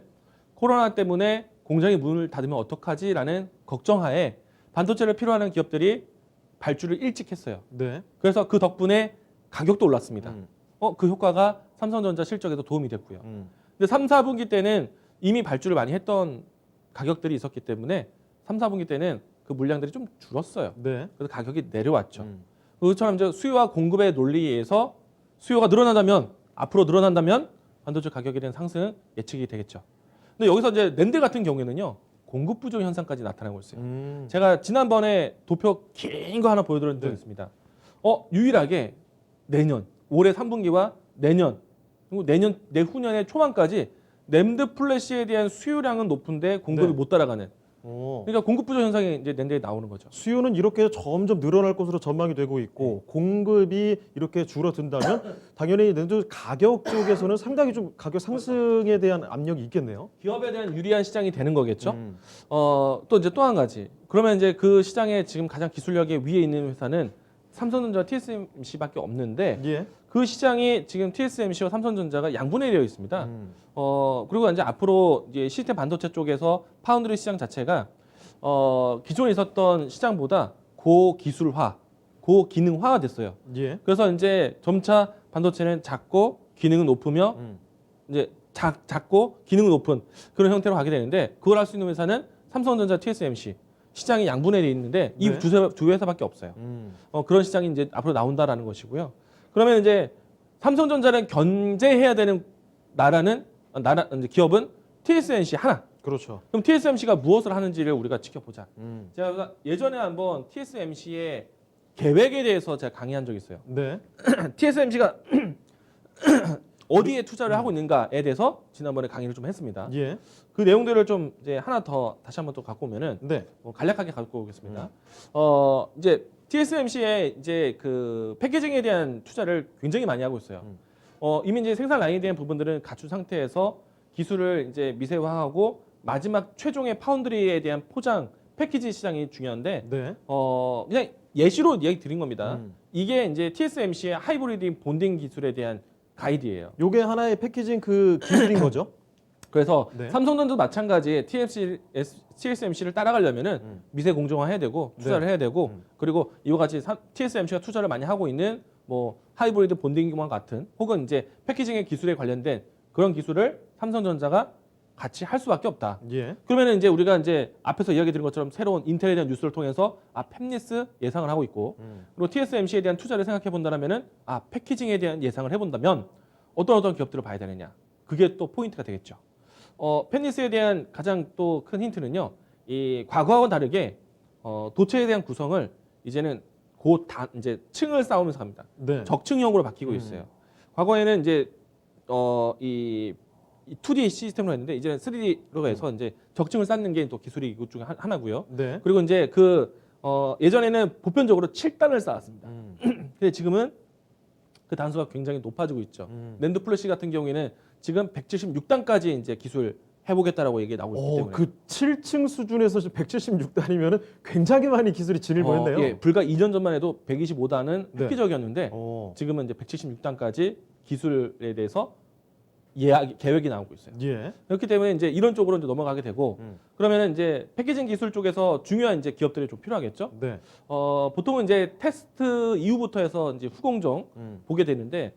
B: 코로나 때문에 공장이 문을 닫으면 어떡하지라는 걱정하에 반도체를 필요하는 기업들이 발주를 일찍 했어요.
A: 네.
B: 그래서 그 덕분에 가격도 올랐습니다. 그 효과가 삼성전자 실적에도 도움이 됐고요. 근데 3, 4분기 때는 이미 발주를 많이 했던 가격들이 있었기 때문에 3, 4분기 때는 그 물량들이 좀 줄었어요.
A: 네.
B: 그래서 가격이 내려왔죠. 그것처럼 이제 수요와 공급의 논리에 의해서 수요가 늘어난다면 앞으로 늘어난다면 반도체 가격에 대한 상승 예측이 되겠죠. 근데 여기서 이제 낸드 같은 경우에는요 공급 부족 현상까지 나타나고 있어요. 제가 지난번에 도표 긴 거 하나 보여드린 적이
A: 네.
B: 있습니다. 유일하게 내년 올해 3분기와 내년 그리고 내후년의 초반까지 낸드 플래시에 대한 수요량은 높은데 공급이
A: 네.
B: 못 따라가는.
A: 오.
B: 그러니까 공급 부족 현상이 이제 낸드에 나오는 거죠.
A: 수요는 이렇게 점점 늘어날 것으로 전망이 되고 있고 공급이 이렇게 줄어든다면 당연히 낸드 가격 쪽에서는 상당히 좀 가격 상승에 대한 압력이 있겠네요.
B: 기업에 대한 유리한 시장이 되는 거겠죠. 또 이제 또 한 가지. 그러면 이제 그 시장에 지금 가장 기술력에 위에 있는 회사는 삼성전자, TSMC밖에 없는데
A: 예.
B: 그 시장이 지금 TSMC와 삼성전자가 양분해 되어 있습니다. 그리고 이제 앞으로 이제 시스템 반도체 쪽에서 파운드리 시장 자체가 기존에 있었던 시장보다 고기술화, 고기능화가 됐어요.
A: 예.
B: 그래서 이제 점차 반도체는 작고 기능은 높으며 이제 작고 기능은 높은 그런 형태로 가게 되는데 그걸 할 수 있는 회사는 삼성전자, TSMC 시장이 양분해 돼 있는데 이
A: 네.
B: 두 회사밖에 없어요. 그런 시장이 이제 앞으로 나온다라는 것이고요. 그러면 이제 삼성전자는 견제해야 되는 이제 기업은 TSMC 하나.
A: 그렇죠.
B: 그럼 TSMC가 무엇을 하는지를 우리가 지켜보자. 제가 예전에 한번 TSMC의 계획에 대해서 제가 강의한 적이 있어요.
A: 네.
B: TSMC가 어디에 투자를 하고 있는가에 대해서 지난번에 강의를 좀 했습니다.
A: 예.
B: 그 내용들을 좀 이제 하나 더 다시 한번 또 갖고 오면은
A: 네.
B: 간략하게 갖고 오겠습니다. 이제 TSMC의 이제 그 패키징에 대한 투자를 굉장히 많이 하고 있어요. 이미 이제 생산 라인에 대한 부분들은 갖춘 상태에서 기술을 이제 미세화하고 마지막 최종의 파운드리에 대한 포장 패키지 시장이 중요한데
A: 네.
B: 그냥 예시로 이야기 드린 겁니다. 이게 이제 TSMC의 하이브리드 본딩 기술에 대한 가이드예요.
A: 요게 하나의 패키징 그 기술인 거죠?
B: 그래서
A: 네.
B: 삼성전자도 마찬가지 TSMC를 따라가려면은 미세 공정화해야 되고 투자를 해야 되고 그리고 이와 같이 TSMC가 투자를 많이 하고 있는 뭐 하이브리드 본딩과 같은 혹은 이제 패키징의 기술에 관련된 그런 기술을 삼성전자가 같이 할 수밖에 없다.
A: 예.
B: 그러면은 이제 우리가 이제 앞에서 이야기 드린 것처럼 새로운 인텔에 대한 뉴스를 통해서 팹리스 예상을 하고 있고 그리고 TSMC에 대한 투자를 생각해 본다면은 패키징에 대한 예상을 해본다면 어떤 기업들을 봐야 되느냐. 그게 또 포인트가 되겠죠. 팹리스에 대한 가장 또 큰 힌트는요. 이 과거와는 다르게 도체에 대한 구성을 이제는 이제 층을 쌓으면서 갑니다.
A: 네.
B: 적층형으로 바뀌고 있어요. 과거에는 이제 이 2D 시스템으로 했는데 이제는 3D로 해서 이제 적층을 쌓는 게 또 기술이 이것 중에 하나고요.
A: 네.
B: 그리고 이제 예전에는 보편적으로 7단을 쌓았습니다. 근데 지금은 그 단수가 굉장히 높아지고 있죠. 낸드 플래시 같은 경우에는 지금 176단까지 이제 기술 해보겠다라고 얘기 나오고 있기 때문에.
A: 그 7층 수준에서 176단이면은 굉장히 많이 기술이 진을 보였네요.
B: 예, 불과 2년 전만 해도 125단은
A: 네.
B: 획기적이었는데 지금은 이제 176단까지 기술에 대해서 계획이 나오고 있어요.
A: 예.
B: 그렇기 때문에 이제 이런 쪽으로 이제 넘어가게 되고 그러면은 이제 패키징 기술 쪽에서 중요한 이제 기업들이 좀 필요하겠죠.
A: 네.
B: 보통은 이제 테스트 이후부터 해서 이제 후공정 보게 되는데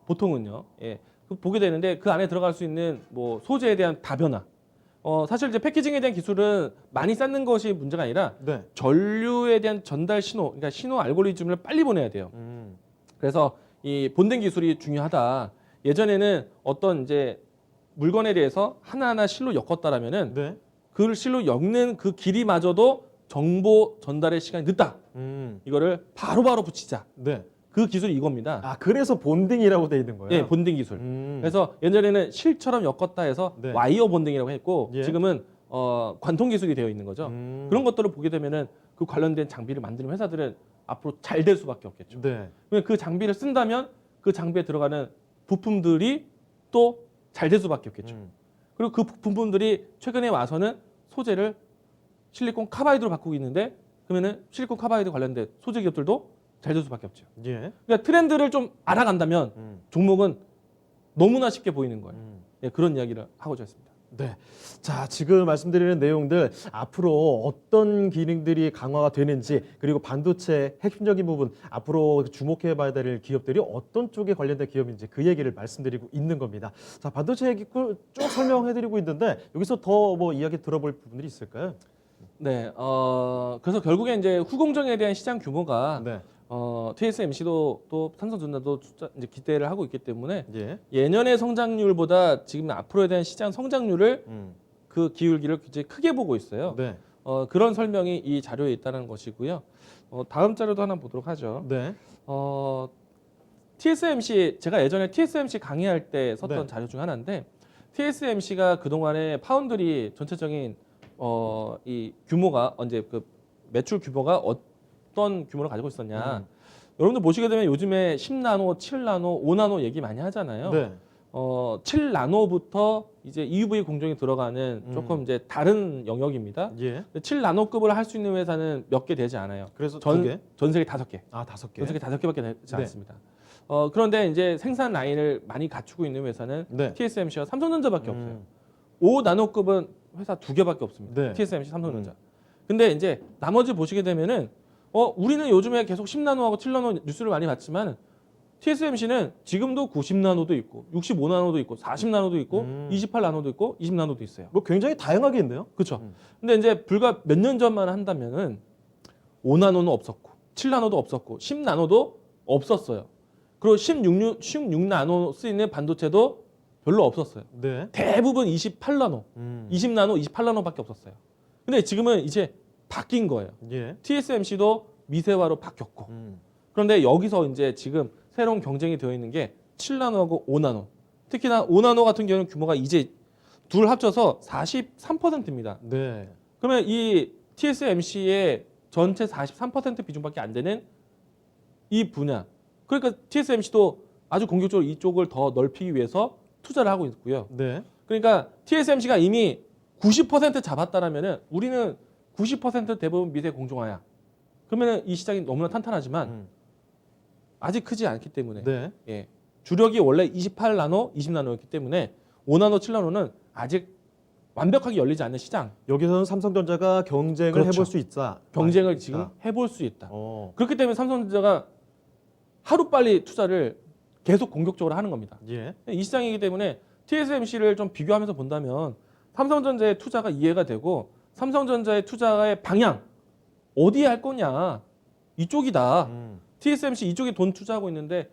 B: 보통은요. 예. 보게 되는데 그 안에 들어갈 수 있는 뭐 소재에 대한 다변화. 사실 이제 패키징에 대한 기술은 많이 쌓는 것이 문제가 아니라
A: 네.
B: 전류에 대한 전달 신호, 그러니까 신호 알고리즘을 빨리 보내야 돼요. 그래서 이 본딩 기술이 중요하다. 예전에는 어떤 이제 물건에 대해서 하나하나 실로 엮었다라면은
A: 네.
B: 그 실로 엮는 그 길이마저도 정보 전달의 시간이 늦다. 이거를 바로바로 붙이자.
A: 네.
B: 그 기술이 이겁니다.
A: 그래서 본딩이라고 돼 있는 거예요.
B: 예, 본딩 기술. 그래서 예전에는 실처럼 엮었다 해서
A: 네.
B: 와이어 본딩이라고 했고
A: 예.
B: 지금은 관통 기술이 되어 있는 거죠. 그런 것들을 보게 되면은 그 관련된 장비를 만드는 회사들은 앞으로 잘 될 수밖에 없겠죠.
A: 네.
B: 그 장비를 쓴다면 그 장비에 들어가는 부품들이 또 잘 될 수밖에 없겠죠. 그리고 그 부품들이 최근에 와서는 소재를 실리콘 카바이드로 바꾸고 있는데 그러면은 실리콘 카바이드 관련된 소재 기업들도 잘 될 수밖에 없죠.
A: 예.
B: 그러니까 트렌드를 좀 알아간다면 종목은 너무나 쉽게 보이는 거예요. 예, 그런 이야기를 하고자 했습니다.
A: 네. 자, 지금 말씀드리는 내용들 앞으로 어떤 기능들이 강화가 되는지 그리고 반도체 핵심적인 부분 앞으로 주목해 봐야 될 기업들이 어떤 쪽에 관련된 기업인지 그 얘기를 말씀드리고 있는 겁니다. 자, 반도체 얘기 쭉 설명해 드리고 있는데 여기서 더 뭐 이야기 들어볼 부분들이 있을까요?
B: 네, 그래서 결국에 이제 후공정에 대한 시장 규모가
A: 네.
B: TSMC도 또 삼성전자도 이제 기대를 하고 있기 때문에
A: 예.
B: 예년의 성장률보다 지금 앞으로에 대한 시장 성장률을 그 기울기를 굉장히 크게 보고 있어요.
A: 네.
B: 그런 설명이 이 자료에 있다는 것이고요. 다음 자료도 하나 보도록 하죠.
A: 네.
B: TSMC 제가 예전에 TSMC 강의할 때 썼던
A: 네.
B: 자료 중 하나인데 TSMC가 그 동안에 파운드리 전체적인 이 규모가 언제 그 매출 규모가 어떤 규모를 가지고 있었냐. 여러분들 보시게 되면 요즘에 10나노, 7나노, 5나노 얘기 많이 하잖아요.
A: 네.
B: 7나노부터 이제 EUV 공정이 들어가는 조금 이제 다른 영역입니다.
A: 예.
B: 7나노급을 할 수 있는 회사는 몇 개 되지 않아요.
A: 그래서 두 개?
B: 전 세계 5개.
A: 5개.
B: 전 세계 5개밖에 되지
A: 네.
B: 않습니다. 그런데 이제 생산 라인을 많이 갖추고 있는 회사는
A: 네.
B: TSMC와 삼성전자밖에 없어요. 5나노급은 회사 2개밖에 없습니다.
A: 네.
B: TSMC, 삼성전자. 근데 이제 나머지 보시게 되면은 우리는 요즘에 계속 10나노하고 7나노 뉴스를 많이 봤지만 TSMC는 지금도 90나노도 있고 65나노도 있고 40나노도 있고 28나노도 있고 20나노도 있어요.
A: 뭐 굉장히 다양하게 있네요.
B: 그렇죠. 근데 이제 불과 몇 년 전만 한다면은 5나노는 없었고 7나노도 없었고 10나노도 없었어요. 그리고 16나노 쓰이는 반도체도 별로 없었어요.
A: 네.
B: 대부분 28나노, 20나노, 28나노밖에 없었어요. 근데 지금은 이제 바뀐 거예요.
A: 예.
B: TSMC도 미세화로 바뀌었고. 그런데 여기서 이제 지금 새로운 경쟁이 되어 있는 게 7나노하고 5나노. 특히나 오나노 같은 경우는 규모가 이제 둘 합쳐서 43%입니다.
A: 네.
B: 그러면 이 TSMC의 전체 43% 비중밖에 안 되는 이 분야. 그러니까 TSMC도 아주 공격적으로 이쪽을 더 넓히기 위해서 투자를 하고 있고요.
A: 네.
B: 그러니까 TSMC가 이미 90% 잡았다라면은 우리는 90% 대부분 미세 공정화야. 그러면은 이 시장이 너무나 탄탄하지만 아직 크지 않기 때문에
A: 네.
B: 예. 주력이 원래 28나노, 20나노였기 때문에 5나노, 7나노는 아직 완벽하게 열리지 않는 시장.
A: 여기서는 삼성전자가 경쟁을
B: 그렇죠.
A: 해볼 수 있다.
B: 경쟁을
A: 있다.
B: 지금 해볼 수 있다.
A: 어.
B: 그렇기 때문에 삼성전자가 하루빨리 투자를 계속 공격적으로 하는 겁니다.
A: 예.
B: 이 시장이기 때문에 TSMC를 좀 비교하면서 본다면 삼성전자의 투자가 이해가 되고 삼성전자의 투자의 방향 어디에 할 거냐 이쪽이다. TSMC 이쪽에 돈 투자하고 있는데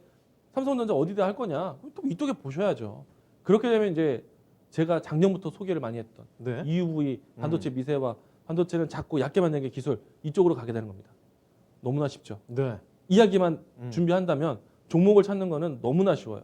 B: 삼성전자 어디다 할 거냐 또 이쪽에 보셔야죠. 그렇게 되면 이제 제가 작년부터 소개를 많이 했던
A: 네.
B: EUV 반도체 미세화 반도체는 작고 얇게 만드는 게 기술 이쪽으로 가게 되는 겁니다. 너무나 쉽죠.
A: 네.
B: 이야기만 준비한다면 종목을 찾는 거는 너무나 쉬워요.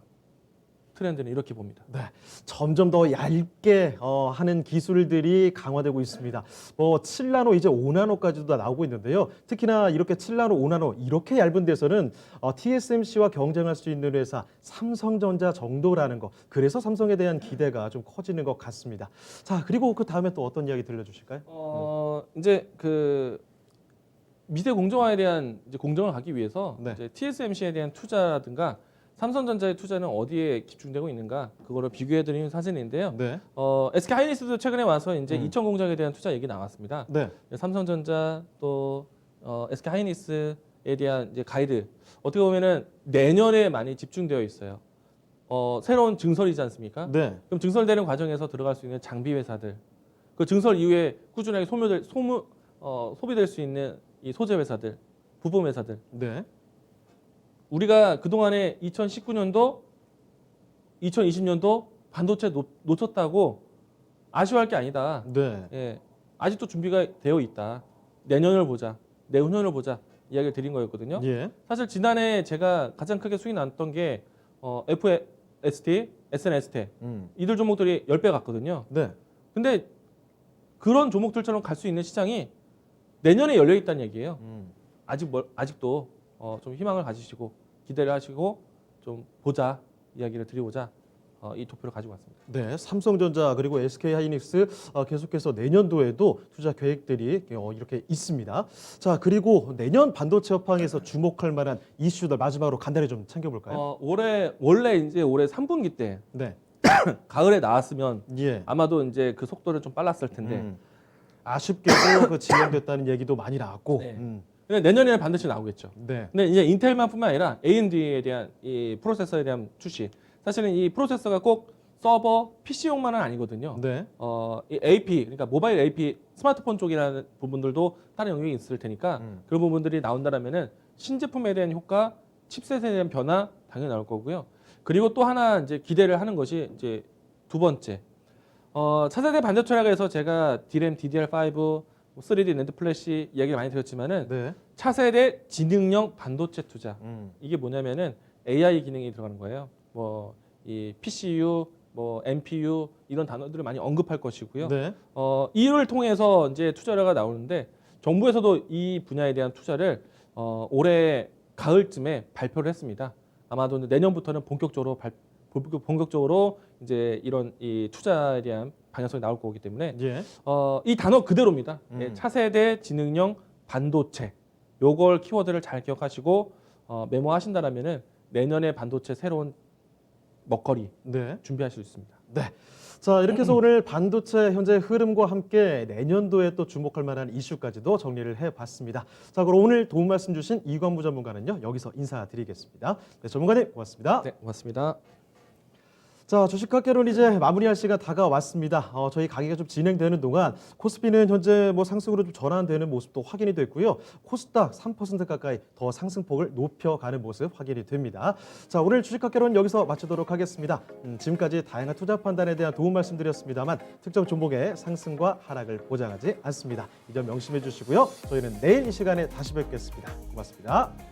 B: 트렌드는 이렇게 봅니다.
A: 네, 점점 더 얇게 하는 기술들이 강화되고 있습니다. 뭐 7나노 이제 5나노까지도 나오고 있는데요. 특히나 이렇게 7나노, 5나노 이렇게 얇은 데서는 TSMC와 경쟁할 수 있는 회사 삼성전자 정도라는 거. 그래서 삼성에 대한 기대가 좀 커지는 것 같습니다. 자, 그리고 그 다음에 또 어떤 이야기 들려주실까요?
B: 이제 그 미세 공정화에 대한 이제 공정을 가기 위해서
A: 네.
B: 이제 TSMC에 대한 투자라든가 삼성전자의 투자는 어디에 집중되고 있는가 그거를 비교해드리는 사진인데요.
A: 네.
B: SK 하이닉스도 최근에 와서 이제 이천 공장에 대한 투자 얘기 나왔습니다.
A: 네.
B: 삼성전자 또 SK 하이닉스에 대한 이제 가이드 어떻게 보면은 내년에 많이 집중되어 있어요. 새로운 증설이지 않습니까?
A: 네.
B: 그럼 증설되는 과정에서 들어갈 수 있는 장비 회사들, 그 증설 이후에 꾸준하게 소비될 수 있는 이 소재 회사들, 부품 회사들.
A: 네.
B: 우리가 그동안에 2019년도, 2020년도 반도체 놓쳤다고 아쉬워할 게 아니다.
A: 네.
B: 예, 아직도 준비가 되어 있다. 내년을 보자, 내후년을 보자 이야기를 드린 거였거든요.
A: 예.
B: 사실 지난해 제가 가장 크게 수익 났던 게 FST, SNST 이들 종목들이 10배 갔거든요.
A: 네.
B: 근데 그런 종목들처럼 갈 수 있는 시장이 내년에 열려 있다는 얘기예요. 아직도 좀 희망을 가지시고 기대를 하시고 좀 보자 이야기를 드리고자 이 투표를 가지고 왔습니다.
A: 네, 삼성전자 그리고 SK 하이닉스 계속해서 내년도에도 투자 계획들이 이렇게 있습니다. 자, 그리고 내년 반도체 업황에서 주목할 만한 이슈들 마지막으로 간단히 좀 챙겨볼까요?
B: 원래 이제 올해 3분기 때
A: 네,
B: 가을에 나왔으면
A: 예.
B: 아마도 이제 그 속도를 좀 빨랐을 텐데
A: 아쉽게도 그 지연됐다는 얘기도 많이 나왔고.
B: 네. 근데 내년에는 반드시 나오겠죠.
A: 네.
B: 근데 이제 인텔만뿐만 아니라 AMD에 대한 이 프로세서에 대한 출시. 사실은 이 프로세서가 꼭 서버, PC용만은 아니거든요.
A: 네.
B: 이 AP, 그러니까 모바일 AP, 스마트폰 쪽이라는 부분들도 다른 영역이 있을 테니까 그런 부분들이 나온다라면은 신제품에 대한 효과, 칩셋에 대한 변화 당연히 나올 거고요. 그리고 또 하나 이제 기대를 하는 것이 이제 두 번째. 차세대 반도체라고 해서 제가 DRAM, DDR5, 3D 낸드 플래시 이야기를 많이 드렸지만은
A: 네.
B: 차세대 지능형 반도체 투자. 이게 뭐냐면은 AI 기능이 들어가는 거예요. 뭐 이 PCU, 뭐 NPU 이런 단어들을 많이 언급할 것이고요.
A: 네.
B: 이를 통해서 이제 투자가 나오는데 정부에서도 이 분야에 대한 투자를 올해 가을쯤에 발표를 했습니다. 아마도 내년부터는 본격적으로 이제 이런 이 투자에 대한 방향성이 나올 거기 때문에
A: 예.
B: 이 단어 그대로입니다. 예, 차세대 지능형 반도체. 요걸 키워드를 잘 기억하시고 메모하신다라면은 내년에 반도체 새로운 먹거리
A: 네.
B: 준비하실 수 있습니다.
A: 네. 자, 이렇게 해서 오늘 반도체 현재 흐름과 함께 내년도에 또 주목할 만한 이슈까지도 정리를 해봤습니다. 자, 그럼 오늘 도움 말씀 주신 이관부 전문가는요, 여기서 인사드리겠습니다. 네, 전문가님 고맙습니다.
B: 네, 고맙습니다.
A: 자, 주식학개론 이제 마무리할 시간 다가왔습니다. 저희 강의가 좀 진행되는 동안 코스피는 현재 뭐 상승으로 좀 전환되는 모습도 확인이 됐고요. 코스닥 3% 가까이 더 상승폭을 높여가는 모습 확인이 됩니다. 자, 오늘 주식학개론 여기서 마치도록 하겠습니다. 지금까지 다양한 투자 판단에 대한 도움 말씀드렸습니다만 특정 종목의 상승과 하락을 보장하지 않습니다. 이 점 명심해 주시고요. 저희는 내일 이 시간에 다시 뵙겠습니다. 고맙습니다.